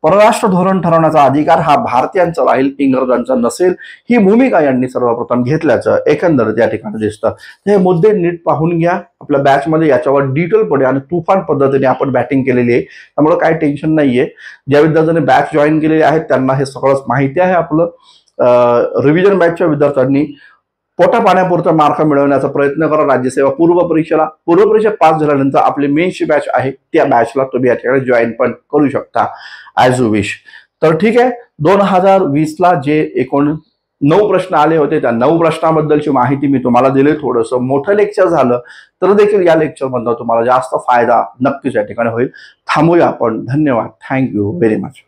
परराष्ट्र धोरण ठरवण्याचा अधिकार हा भारतीयांचा राहील, इंग्रजांचा नसेल, ही भूमिका यांनी सर्वप्रथम घेतल्याचं एकंदरीत या ठिकाणी दिसतं. हे मुद्दे नीट पाहून घ्या. आपल्या बॅचमध्ये याच्यावर डिटेल पडे आणि तुफान पद्धतीने आपण बॅटिंग केलेली आहे, त्यामुळे काही टेन्शन नाहीये. ज्या विद्यार्थ्यांनी बॅच जॉईन केलेली आहेत त्यांना हे सगळंच माहिती आहे. आपलं रिव्हिजन बॅचच्या विद्यार्थ्यांनी पोटा पाण्यापुरता मार्क मिळवण्याचा प्रयत्न करा राज्यसेवा पूर्व परीक्षा पास झाल्यानंतर आपली मेन्सची बॅच आहे, त्या बॅचला तुम्ही या ठिकाणी जॉईन पण करू शकता ॲज यू विश. तर ठीक आहे, 2020ला जे 9 प्रश्न आले होते त्या 9 प्रश्नाबद्दलची माहिती मी तुम्हाला दिली. थोडंसं मोठं लेक्चर झालं तर देखील या लेक्चरमधून तुम्हाला जास्त फायदा नक्कीच या ठिकाणी होईल. थांबूया आपण. धन्यवाद. Thank you very much.